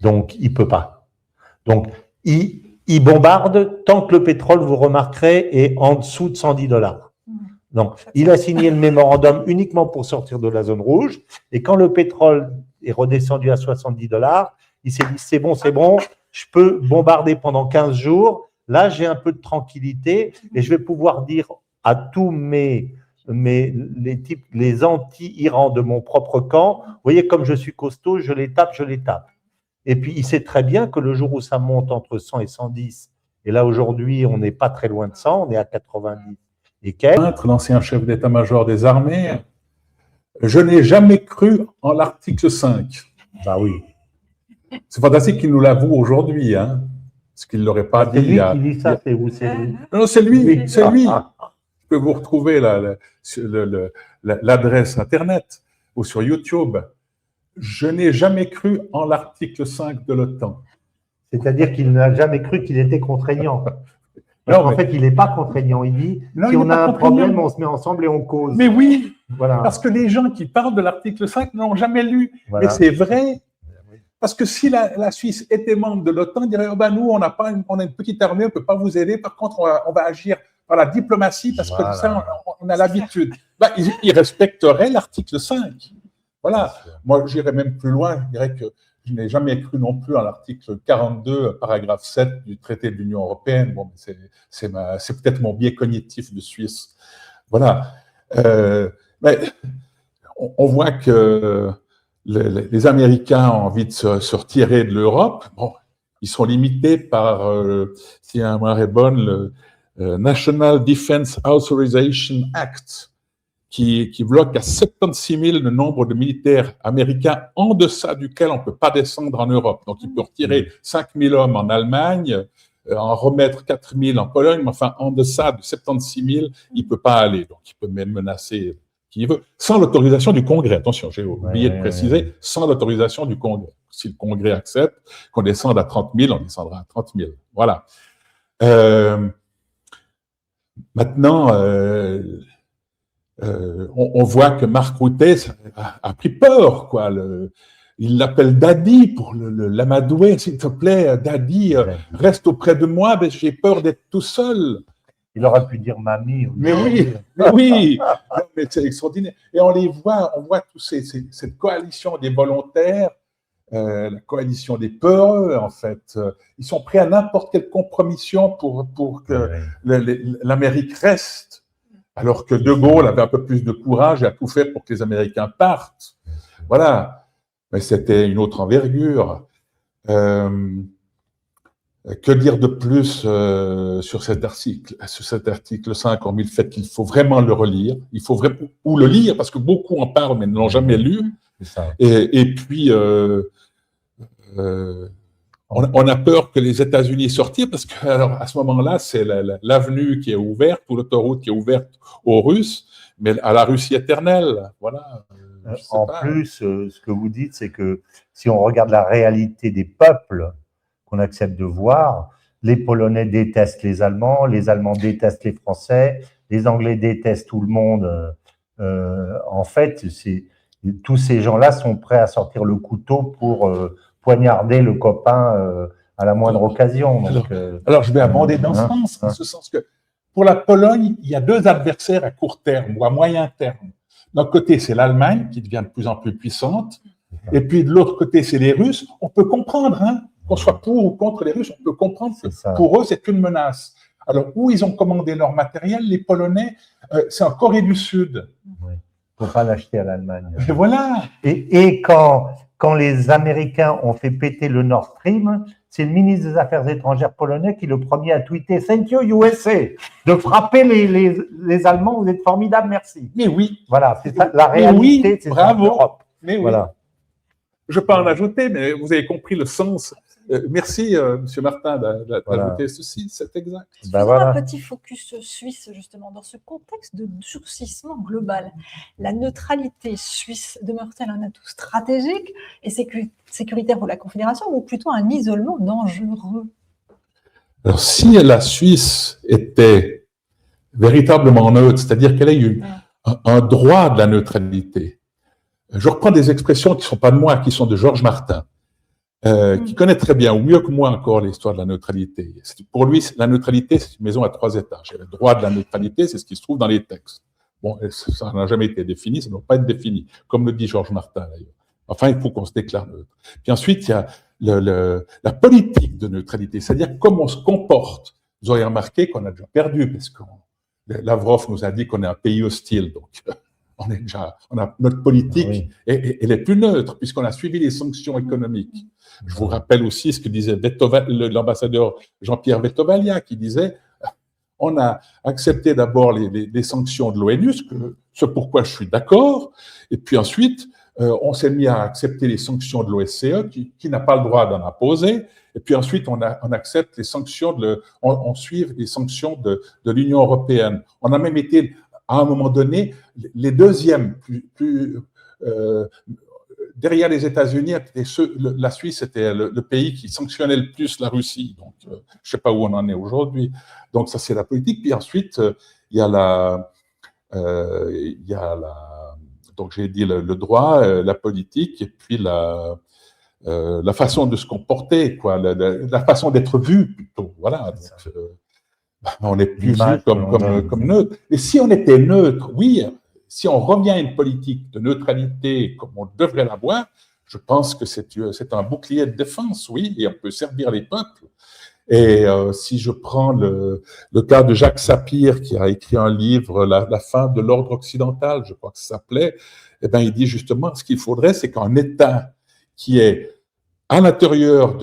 Donc, il ne peut pas. Donc, il bombarde tant que le pétrole, vous remarquerez, est en dessous de 110 $. Donc, il a signé le mémorandum uniquement pour sortir de la zone rouge. Et quand le pétrole est redescendu à 70 $, il s'est dit c'est bon, je peux bombarder pendant 15 jours. Là, j'ai un peu de tranquillité et je vais pouvoir dire à tous les anti-Iran de mon propre camp, vous voyez comme je suis costaud, je les tape. Et puis, il sait très bien que le jour où ça monte entre 100 et 110, et là, aujourd'hui, on n'est pas très loin de 100, on est à 90 et quelques. L'ancien chef d'état-major des armées, je n'ai jamais cru en l'article 5. Bah oui. C'est fantastique qu'il nous l'avoue aujourd'hui, hein, parce qu'il ne l'aurait pas dit. C'est lui qui dit ça, c'est vous, c'est lui. Non, c'est lui, c'est lui. Je peux vous retrouver l'adresse Internet ou sur YouTube. Je n'ai jamais cru en l'article 5 de l'OTAN. C'est-à-dire qu'il n'a jamais cru qu'il était contraignant. En fait, il n'est pas contraignant. Il dit, si on a un problème, on se met ensemble et on cause. Mais oui, voilà. Parce que les gens qui parlent de l'article 5 n'ont jamais lu. Voilà. Mais c'est vrai. Parce que si la Suisse était membre de l'OTAN, ils diraient, oh ben nous, on a une petite armée, on ne peut pas vous aider. Par contre, on va agir par la diplomatie parce que ça, on a l'habitude. Ben, ils respecteraient l'article 5. Voilà. Moi, j'irais même plus loin. Je dirais que je n'ai jamais cru non plus à l'article 42, paragraphe 7 du traité de l'Union européenne. Bon, c'est peut-être mon biais cognitif de Suisse. Voilà. Mais on voit que les Américains ont envie de se retirer de l'Europe. Bon, ils sont limités par, si la mémoire est bonne, le National Defense Authorization Act, qui bloque à 76 000 le nombre de militaires américains en deçà duquel on ne peut pas descendre en Europe. Donc, il peut retirer 5 000 hommes en Allemagne, en remettre 4 000 en Pologne, mais enfin, en deçà de 76 000, il ne peut pas aller. Donc, il peut même menacer qui veut, sans l'autorisation du Congrès. Attention, j'ai oublié de préciser, sans l'autorisation du Congrès. Si le Congrès accepte qu'on descende à 30 000, on descendra à 30 000. Voilà. Maintenant, on voit que Mark Rutte a pris peur, quoi. Il l'appelle Daddy pour l'amadouer. S'il te plaît, Daddy, reste auprès de moi, mais j'ai peur d'être tout seul. Il aurait pu dire mamie. Mais oui, mais c'est extraordinaire. Et on voit tous cette coalition des volontaires, la coalition des peureux, en fait. Ils sont prêts à n'importe quelle compromission pour que l'Amérique reste. Alors que De Gaulle avait un peu plus de courage et a tout fait pour que les Américains partent. Voilà. Mais c'était une autre envergure. Que dire de plus sur cet article 5, hormis le fait qu'il faut vraiment le relire, il faut vraiment, ou le lire, parce que beaucoup en parlent mais ne l'ont jamais lu. Et puis, on a peur que les États-Unis sortent, parce que alors, à ce moment-là, c'est l'avenue qui est ouverte, ou l'autoroute qui est ouverte aux Russes, mais à la Russie éternelle. Voilà. En plus, ce que vous dites, c'est que si on regarde la réalité des peuples qu'on accepte de voir, les Polonais détestent les Allemands détestent les Français, les Anglais détestent tout le monde. En fait, tous ces gens-là sont prêts à sortir le couteau pour poignarder le copain à la moindre occasion. Donc, alors, je vais abonder dans ce sens que pour la Pologne, il y a deux adversaires à court terme ou à moyen terme. D'un côté, c'est l'Allemagne qui devient de plus en plus puissante, et puis de l'autre côté, c'est les Russes. On peut comprendre, hein, qu'on soit pour ou contre les Russes, on peut comprendre que pour eux, c'est une menace. Alors, où ils ont commandé leur matériel, les Polonais, c'est en Corée du Sud. Oui. Il ne faut pas l'acheter à l'Allemagne. Et voilà. Et quand les Américains ont fait péter le Nord Stream, c'est le ministre des Affaires étrangères polonais qui, le premier, a tweeté « Thank you USA » de frapper les Allemands, vous êtes formidables, merci. Mais oui. Voilà, c'est ça, la réalité, c'est ça, l'Europe. Mais oui. Voilà. Je peux en ajouter, mais vous avez compris le sens. Merci, M. Martin, d'ajouter ceci, c'est exact. Un petit focus suisse, justement, dans ce contexte de durcissement global. La neutralité suisse demeure-t-elle un atout stratégique et sécuritaire pour la Confédération ou plutôt un isolement dangereux? Alors, si la Suisse était véritablement neutre, c'est-à-dire qu'elle ait eu un droit de la neutralité, je reprends des expressions qui ne sont pas de moi, qui sont de Georges Martin, qui connaît très bien, ou mieux que moi encore, l'histoire de la neutralité. Pour lui, la neutralité, c'est une maison à 3 étages. Et le droit de la neutralité, c'est ce qui se trouve dans les textes. Bon, ça n'a jamais été défini, ça ne doit pas être défini, comme le dit Georges Martin d'ailleurs. Enfin, il faut qu'on se déclare neutre. Puis ensuite, il y a la politique de neutralité, c'est-à-dire comment on se comporte. Vous aurez remarqué qu'on a déjà perdu, parce que Lavrov nous a dit qu'on est un pays hostile, donc notre politique, elle est plus neutre, puisqu'on a suivi les sanctions économiques. Je vous rappelle aussi ce que disait l'ambassadeur Jean-Pierre Vettovalia, qui disait on a accepté d'abord les sanctions de l'ONU, ce pourquoi je suis d'accord, et puis ensuite, on s'est mis à accepter les sanctions de l'OSCE, qui n'a pas le droit d'en imposer, et puis ensuite, on accepte les sanctions, on suit les sanctions de l'Union européenne. On a même été, à un moment donné, les deuxièmes, derrière les États-Unis, la Suisse était le pays qui sanctionnait le plus la Russie. Donc, je ne sais pas où on en est aujourd'hui. Donc, ça, c'est la politique. Puis ensuite, il y a donc j'ai dit le droit, la politique, et puis la façon de se comporter, quoi, la façon d'être vu, plutôt. Voilà. Donc, on n'est plus vu comme neutre. Et si on était neutre, oui, si on revient à une politique de neutralité comme on devrait l'avoir, je pense que c'est un bouclier de défense, oui, et on peut servir les peuples. Et si je prends le cas de Jacques Sapir, qui a écrit un livre, La fin de l'ordre occidental, je crois que ça s'appelait, eh bien, il dit justement, ce qu'il faudrait, c'est qu'un État qui est à l'intérieur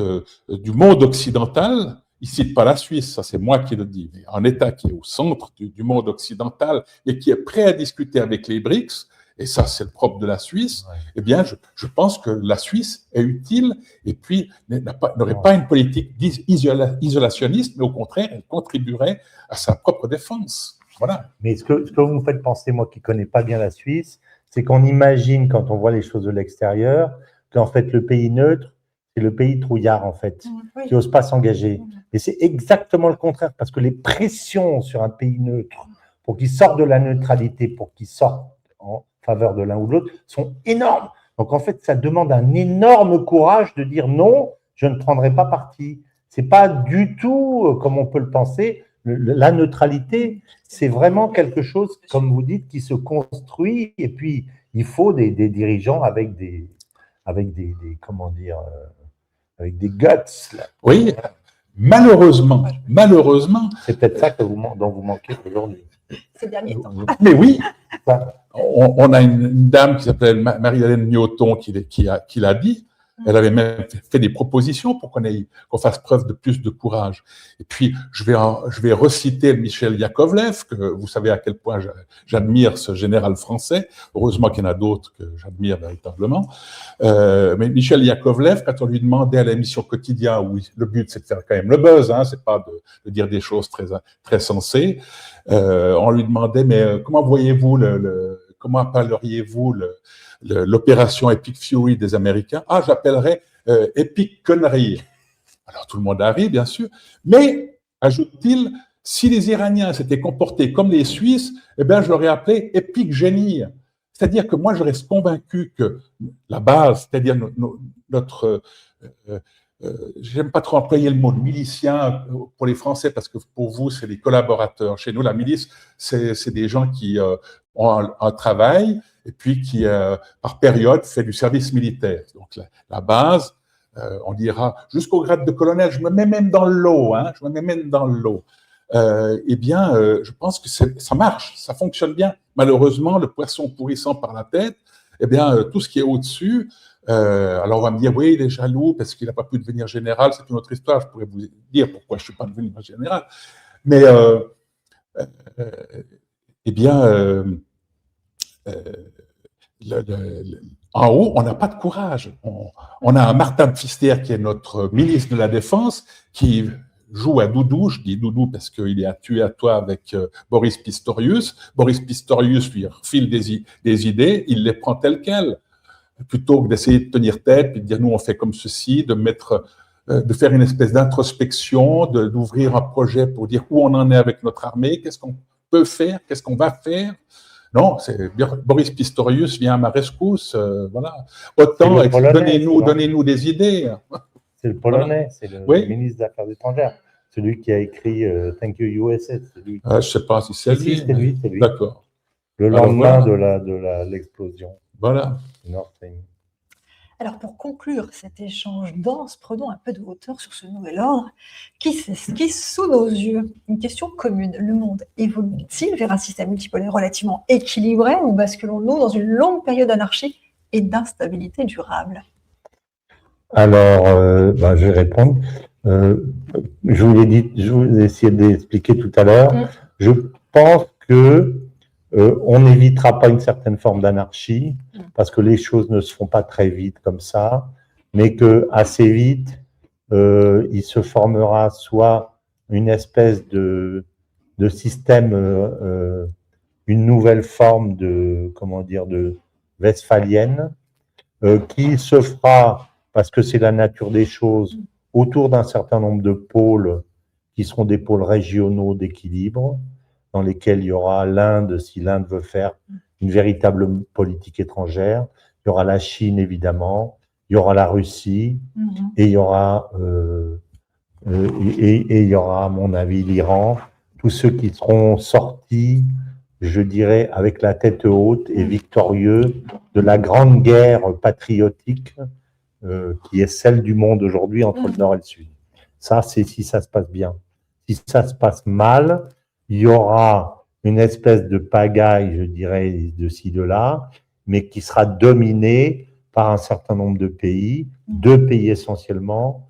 du monde occidental, il ne cite pas la Suisse, ça c'est moi qui le dis, mais un État qui est au centre du monde occidental et qui est prêt à discuter avec les BRICS, et ça c'est le propre de la Suisse, eh bien je pense que la Suisse est utile et puis n'aurait pas une politique isolationniste, mais au contraire, elle contribuerait à sa propre défense. Voilà. Mais ce que vous me faites penser, moi qui ne connais pas bien la Suisse, c'est qu'on imagine, quand on voit les choses de l'extérieur, qu'en fait le pays neutre, c'est le pays trouillard, en fait, qui n'ose pas s'engager. Et c'est exactement le contraire, parce que les pressions sur un pays neutre, pour qu'il sorte de la neutralité, pour qu'il sorte en faveur de l'un ou de l'autre, sont énormes. Donc, en fait, ça demande un énorme courage de dire non, je ne prendrai pas parti. Ce n'est pas du tout comme on peut le penser. La neutralité, c'est vraiment quelque chose, comme vous dites, qui se construit. Et puis, il faut des dirigeants avec des comment dire, avec des guts. Là. Oui, malheureusement. C'est peut-être ça dont vous manquez aujourd'hui. Ces derniers temps. Mais oui, on a une dame qui s'appelle Marie-Hélène Newton qui l'a dit. Elle avait même fait des propositions pour qu'on fasse preuve de plus de courage. Et puis, je vais reciter Michel Yakovlev, que vous savez à quel point j'admire ce général français. Heureusement qu'il y en a d'autres que j'admire véritablement. Mais Michel Yakovlev, quand on lui demandait à l'émission Quotidien, où le but c'est de faire quand même le buzz, hein, c'est pas de dire des choses très, très sensées, on lui demandait, mais comment voyez-vous comment appelleriez-vous l'opération Epic Fury des Américains? Ah, j'appellerais Epic Connerie. Alors tout le monde a ri, bien sûr, mais, ajoute-t-il, si les Iraniens s'étaient comportés comme les Suisses, eh bien, je l'aurais appelé Epic Génie. C'est-à-dire que moi, je reste convaincu que la base, c'est-à-dire notre... j'aime pas trop employer le mot de milicien pour les Français, parce que pour vous, c'est les collaborateurs. Chez nous, la milice, c'est des gens qui ont un travail, et puis qui, par période, fait du service militaire. Donc, la base, on dira, jusqu'au grade de colonel, je me mets même dans le lot, hein, eh bien, je pense que ça marche, ça fonctionne bien. Malheureusement, le poisson pourrissant par la tête, eh bien, tout ce qui est au-dessus, alors on va me dire, oui, il est jaloux parce qu'il n'a pas pu devenir général, c'est une autre histoire, je pourrais vous dire pourquoi je ne suis pas devenu général. Mais, eh bien, en haut, on n'a pas de courage. On a un Martin Pfister qui est notre ministre de la Défense, qui joue à Doudou, je dis Doudou parce qu'il est à tuer à toi avec Boris Pistorius. Boris Pistorius lui refile des idées, il les prend telles quelles, plutôt que d'essayer de tenir tête et de dire nous on fait comme ceci, de mettre de faire une espèce d'introspection, d'ouvrir un projet pour dire où on en est avec notre armée, qu'est-ce qu'on peut faire, qu'est-ce qu'on va faire. Non, c'est Boris Pistorius vient à ma rescousse, voilà. Autant, donnez-nous des idées. C'est le Polonais, c'est le ministre des Affaires étrangères, celui qui a écrit Thank you USA. Je ne sais pas si c'est lui. C'est lui. D'accord. Le lendemain de l'explosion. Voilà. Nord Stream. Alors, pour conclure cet échange dense, prenons un peu de hauteur sur ce nouvel ordre qui s'esquisse sous nos yeux. Une question commune. Le monde évolue-t-il vers un système multipolaire relativement équilibré ou basculons-nous dans une longue période d'anarchie et d'instabilité durable? Alors, je vais répondre. Je vous ai essayé d'expliquer tout à l'heure. Je pense que on n'évitera pas une certaine forme d'anarchie parce que les choses ne se font pas très vite comme ça, mais que assez vite, il se formera soit une espèce de système, une nouvelle forme de westphalienne qui se fera parce que c'est la nature des choses autour d'un certain nombre de pôles qui seront des pôles régionaux d'équilibre, dans lesquels il y aura l'Inde, si l'Inde veut faire une véritable politique étrangère, il y aura la Chine évidemment, il y aura la Russie, et il y aura, il y aura à mon avis l'Iran, tous ceux qui seront sortis, je dirais, avec la tête haute et victorieux de la grande guerre patriotique qui est celle du monde aujourd'hui entre le Nord et le Sud. Ça, c'est si ça se passe bien. Si ça se passe mal, il y aura une espèce de pagaille, je dirais, de ci, de là, mais qui sera dominée par un certain nombre de pays, deux pays essentiellement,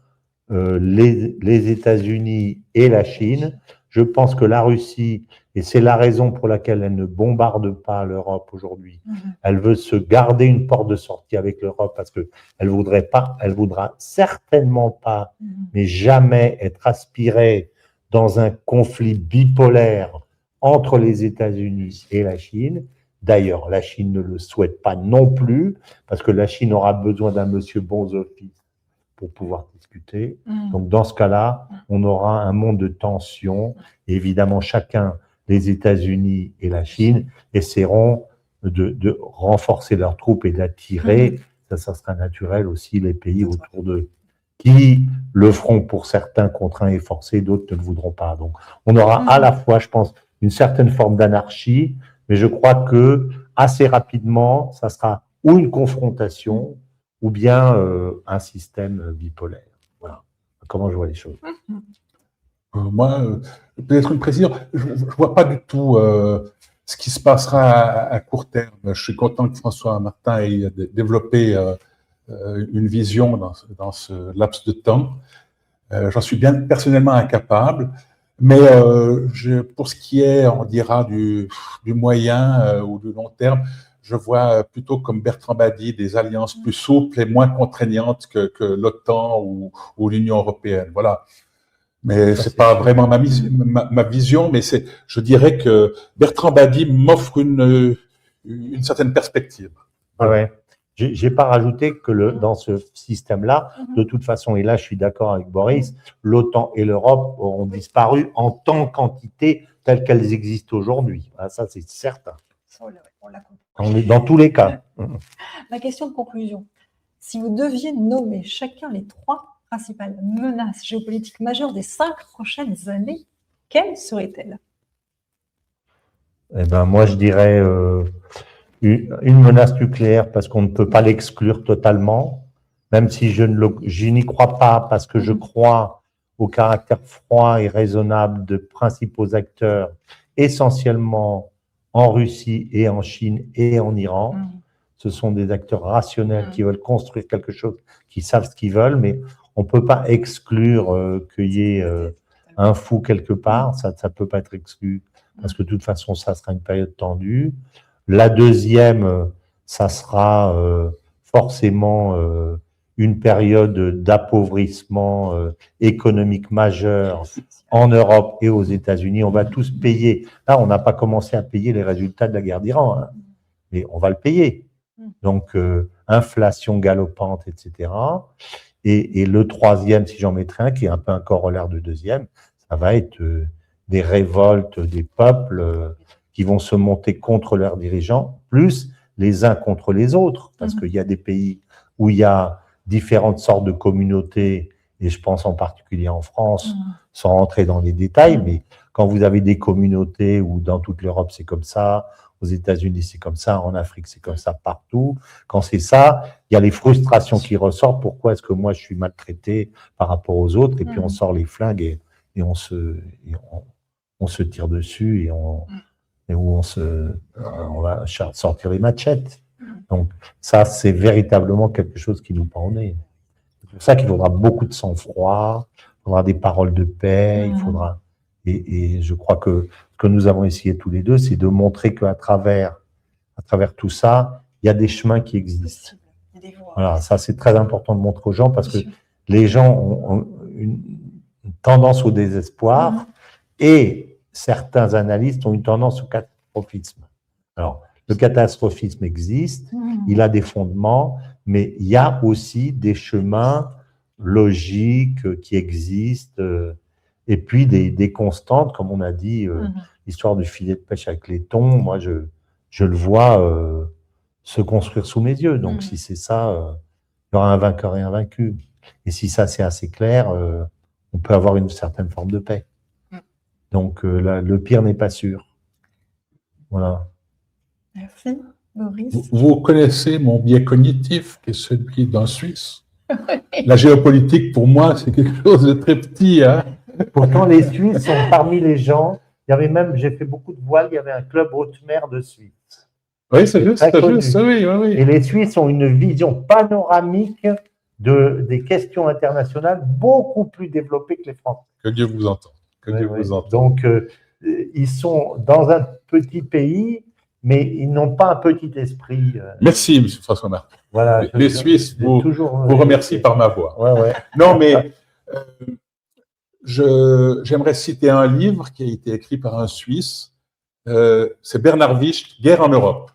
les États-Unis et la Chine. Je pense que la Russie, et c'est la raison pour laquelle elle ne bombarde pas l'Europe aujourd'hui, elle veut se garder une porte de sortie avec l'Europe parce qu'elle voudra certainement pas, mais jamais être aspirée dans un conflit bipolaire entre les États-Unis et la Chine. D'ailleurs, la Chine ne le souhaite pas non plus, parce que la Chine aura besoin d'un monsieur bons offices pour pouvoir discuter. Donc, dans ce cas-là, on aura un monde de tension. Et évidemment, chacun, les États-Unis et la Chine, essaieront de renforcer leurs troupes et d'attirer, ça sera naturel aussi, les pays autour d'eux, qui le feront pour certains contraints et forcés, d'autres ne le voudront pas. Donc, on aura à la fois, je pense, une certaine forme d'anarchie, mais je crois que assez rapidement, ça sera ou une confrontation, ou bien un système bipolaire. Voilà comment je vois les choses. Moi, peut-être une précision, je ne vois pas du tout ce qui se passera à court terme. Je suis content que François Martin ait développé une vision dans ce laps de temps. J'en suis bien personnellement incapable, mais pour ce qui est, on dira, du moyen ou du long terme, je vois plutôt comme Bertrand Badi des alliances plus souples et moins contraignantes que l'OTAN ou l'Union européenne. Voilà. Mais c'est pas vraiment ma vision, mais je dirais que Bertrand Badi m'offre une certaine perspective. Ouais. J'ai pas rajouté que dans ce système-là, de toute façon, et là je suis d'accord avec Boris, l'OTAN et l'Europe auront disparu en tant qu'entité telles qu'elles existent aujourd'hui. Ça, c'est certain. On l'a compris. On est dans tous les cas. Ma question de conclusion. Si vous deviez nommer chacun les 3 principales menaces géopolitiques majeures des 5 prochaines années, quelles seraient-elles? Eh ben, moi, je dirais une menace nucléaire parce qu'on ne peut pas l'exclure totalement, même si je n'y crois pas parce que je crois au caractère froid et raisonnable de principaux acteurs, essentiellement en Russie et en Chine et en Iran. Ce sont des acteurs rationnels qui veulent construire quelque chose, qui savent ce qu'ils veulent, mais on ne peut pas exclure qu'il y ait un fou quelque part. Ça ne peut pas être exclu, parce que de toute façon, ça sera une période tendue. La deuxième, ça sera forcément une période d'appauvrissement économique majeur en Europe et aux États-Unis. On va tous payer. Là, on n'a pas commencé à payer les résultats de la guerre d'Iran, hein, mais on va le payer. Donc, inflation galopante, etc. Et le troisième, si j'en mettrais un, qui est un peu un corollaire du deuxième, ça va être des révoltes des peuples qui vont se monter contre leurs dirigeants, plus les uns contre les autres, parce qu'il y a des pays où il y a différentes sortes de communautés, et je pense en particulier en France, sans rentrer dans les détails, mais quand vous avez des communautés où dans toute l'Europe c'est comme ça, aux États-Unis c'est comme ça, en Afrique c'est comme ça partout, quand c'est ça, il y a les frustrations qui ressortent, pourquoi est-ce que moi je suis maltraité par rapport aux autres, et puis on sort les flingues et on se tire dessus et on va sortir les machettes. Donc ça, c'est véritablement quelque chose qui nous pend au nez. C'est pour ça qu'il faudra beaucoup de sang-froid, il faudra des paroles de paix, il faudra... Et je crois que ce que nous avons essayé tous les deux, c'est de montrer qu'à travers tout ça, il y a des chemins qui existent. Voilà, ça c'est très important de montrer aux gens parce que les gens ont une tendance au désespoir et certains analystes ont une tendance au catastrophisme. Alors, le catastrophisme existe, il a des fondements, mais il y a aussi des chemins logiques qui existent, et puis des constantes, comme on a dit, l'histoire du filet de pêche avec les thons, moi je le vois se construire sous mes yeux. Donc si c'est ça, il y aura un vainqueur et un vaincu. Et si ça c'est assez clair, on peut avoir une certaine forme de paix. Donc le pire n'est pas sûr. Voilà. Merci, Boris. Vous connaissez mon biais cognitif, qui est celui d'un Suisse. La géopolitique, pour moi, c'est quelque chose de très petit. Hein. Pourtant, les Suisses sont parmi les gens. Il y avait même, j'ai fait beaucoup de voile, il y avait un club haute mer de Suisse. Oui, c'est juste, oui. Et les Suisses ont une vision panoramique des questions internationales beaucoup plus développée que les Français. Que Dieu vous entende. Donc, ils sont dans un petit pays, mais ils n'ont pas un petit esprit. Merci, M. François Martin. Voilà, les Suisses vous remercient par ma voix. Ouais. Non, mais j'aimerais citer un livre qui a été écrit par un Suisse. C'est Bernard Wicht, Guerre en Europe.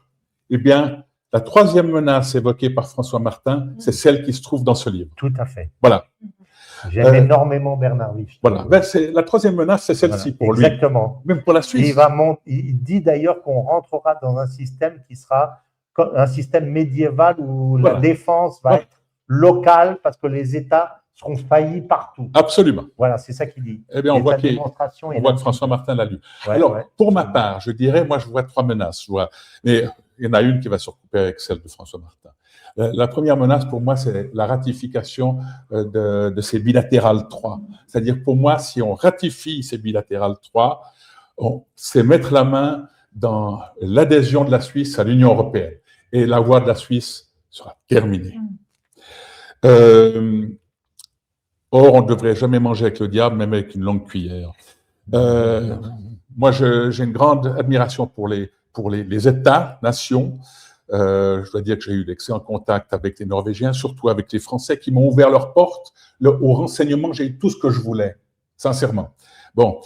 Eh bien, la troisième menace évoquée par François Martin, c'est celle qui se trouve dans ce livre. Tout à fait. Voilà. J'aime énormément Bernard Wicht. Voilà. Ben, la troisième menace, c'est celle-ci pour lui. Exactement. Même pour la Suisse. Il dit d'ailleurs qu'on rentrera dans un système qui sera un système médiéval où la défense va être locale parce que les États seront faillis partout. Absolument. Voilà, c'est ça qu'il dit. Eh bien, on voit que François Martin l'a lu. Alors, pour ma part, je dirais, moi, je vois trois menaces. Mais il y en a une qui va se recouper avec celle de François Martin. La première menace, pour moi, c'est la ratification de ces bilatérales 3. C'est-à-dire, pour moi, si on ratifie ces bilatérales 3, c'est mettre la main dans l'adhésion de la Suisse à l'Union européenne. Et la voie de la Suisse sera terminée. Or, on ne devrait jamais manger avec le diable, même avec une longue cuillère. Moi, j'ai une grande admiration pour les États, nations. Je dois dire que j'ai eu d'excellents contacts avec les Norvégiens, surtout avec les Français qui m'ont ouvert leurs portes. Au renseignement, j'ai eu tout ce que je voulais, sincèrement. Bon.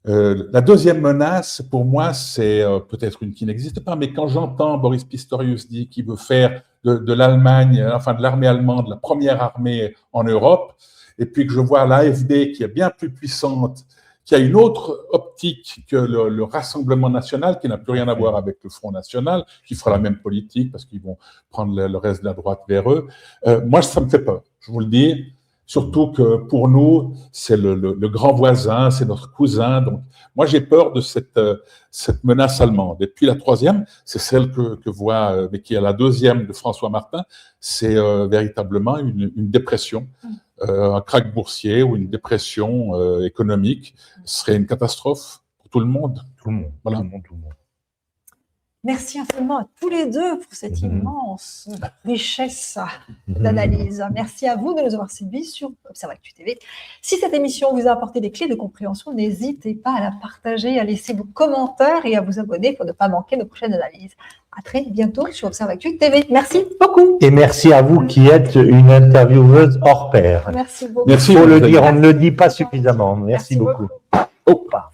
La deuxième menace, pour moi, c'est peut-être une qui n'existe pas, mais quand j'entends Boris Pistorius dire qu'il veut faire de l'Allemagne, enfin de l'armée allemande, la première armée en Europe, et puis que je vois l'AfD qui est bien plus puissante, qui a une autre optique que le Rassemblement national, qui n'a plus rien à voir avec le Front national, qui fera la même politique parce qu'ils vont prendre le reste de la droite vers eux. Moi, ça me fait peur, je vous le dis. Surtout que pour nous, c'est le grand voisin, c'est notre cousin. Donc, moi, j'ai peur de cette menace allemande. Et puis la troisième, c'est celle que voit, mais qui est la deuxième de François Martin, c'est véritablement une dépression, un krach boursier ou une dépression économique. Ce serait une catastrophe pour tout le monde. Tout le monde. Voilà. Tout le monde. Merci infiniment à tous les deux pour cette immense richesse d'analyse. Merci à vous de nous avoir suivis sur Observactu TV. Si cette émission vous a apporté des clés de compréhension, n'hésitez pas à la partager, à laisser vos commentaires et à vous abonner pour ne pas manquer nos prochaines analyses. À très bientôt sur Observactu TV. Merci beaucoup. Et merci à vous qui êtes une intervieweuse hors pair. Merci beaucoup. Il faut le dire, on ne le dit pas suffisamment. Merci beaucoup. Au revoir.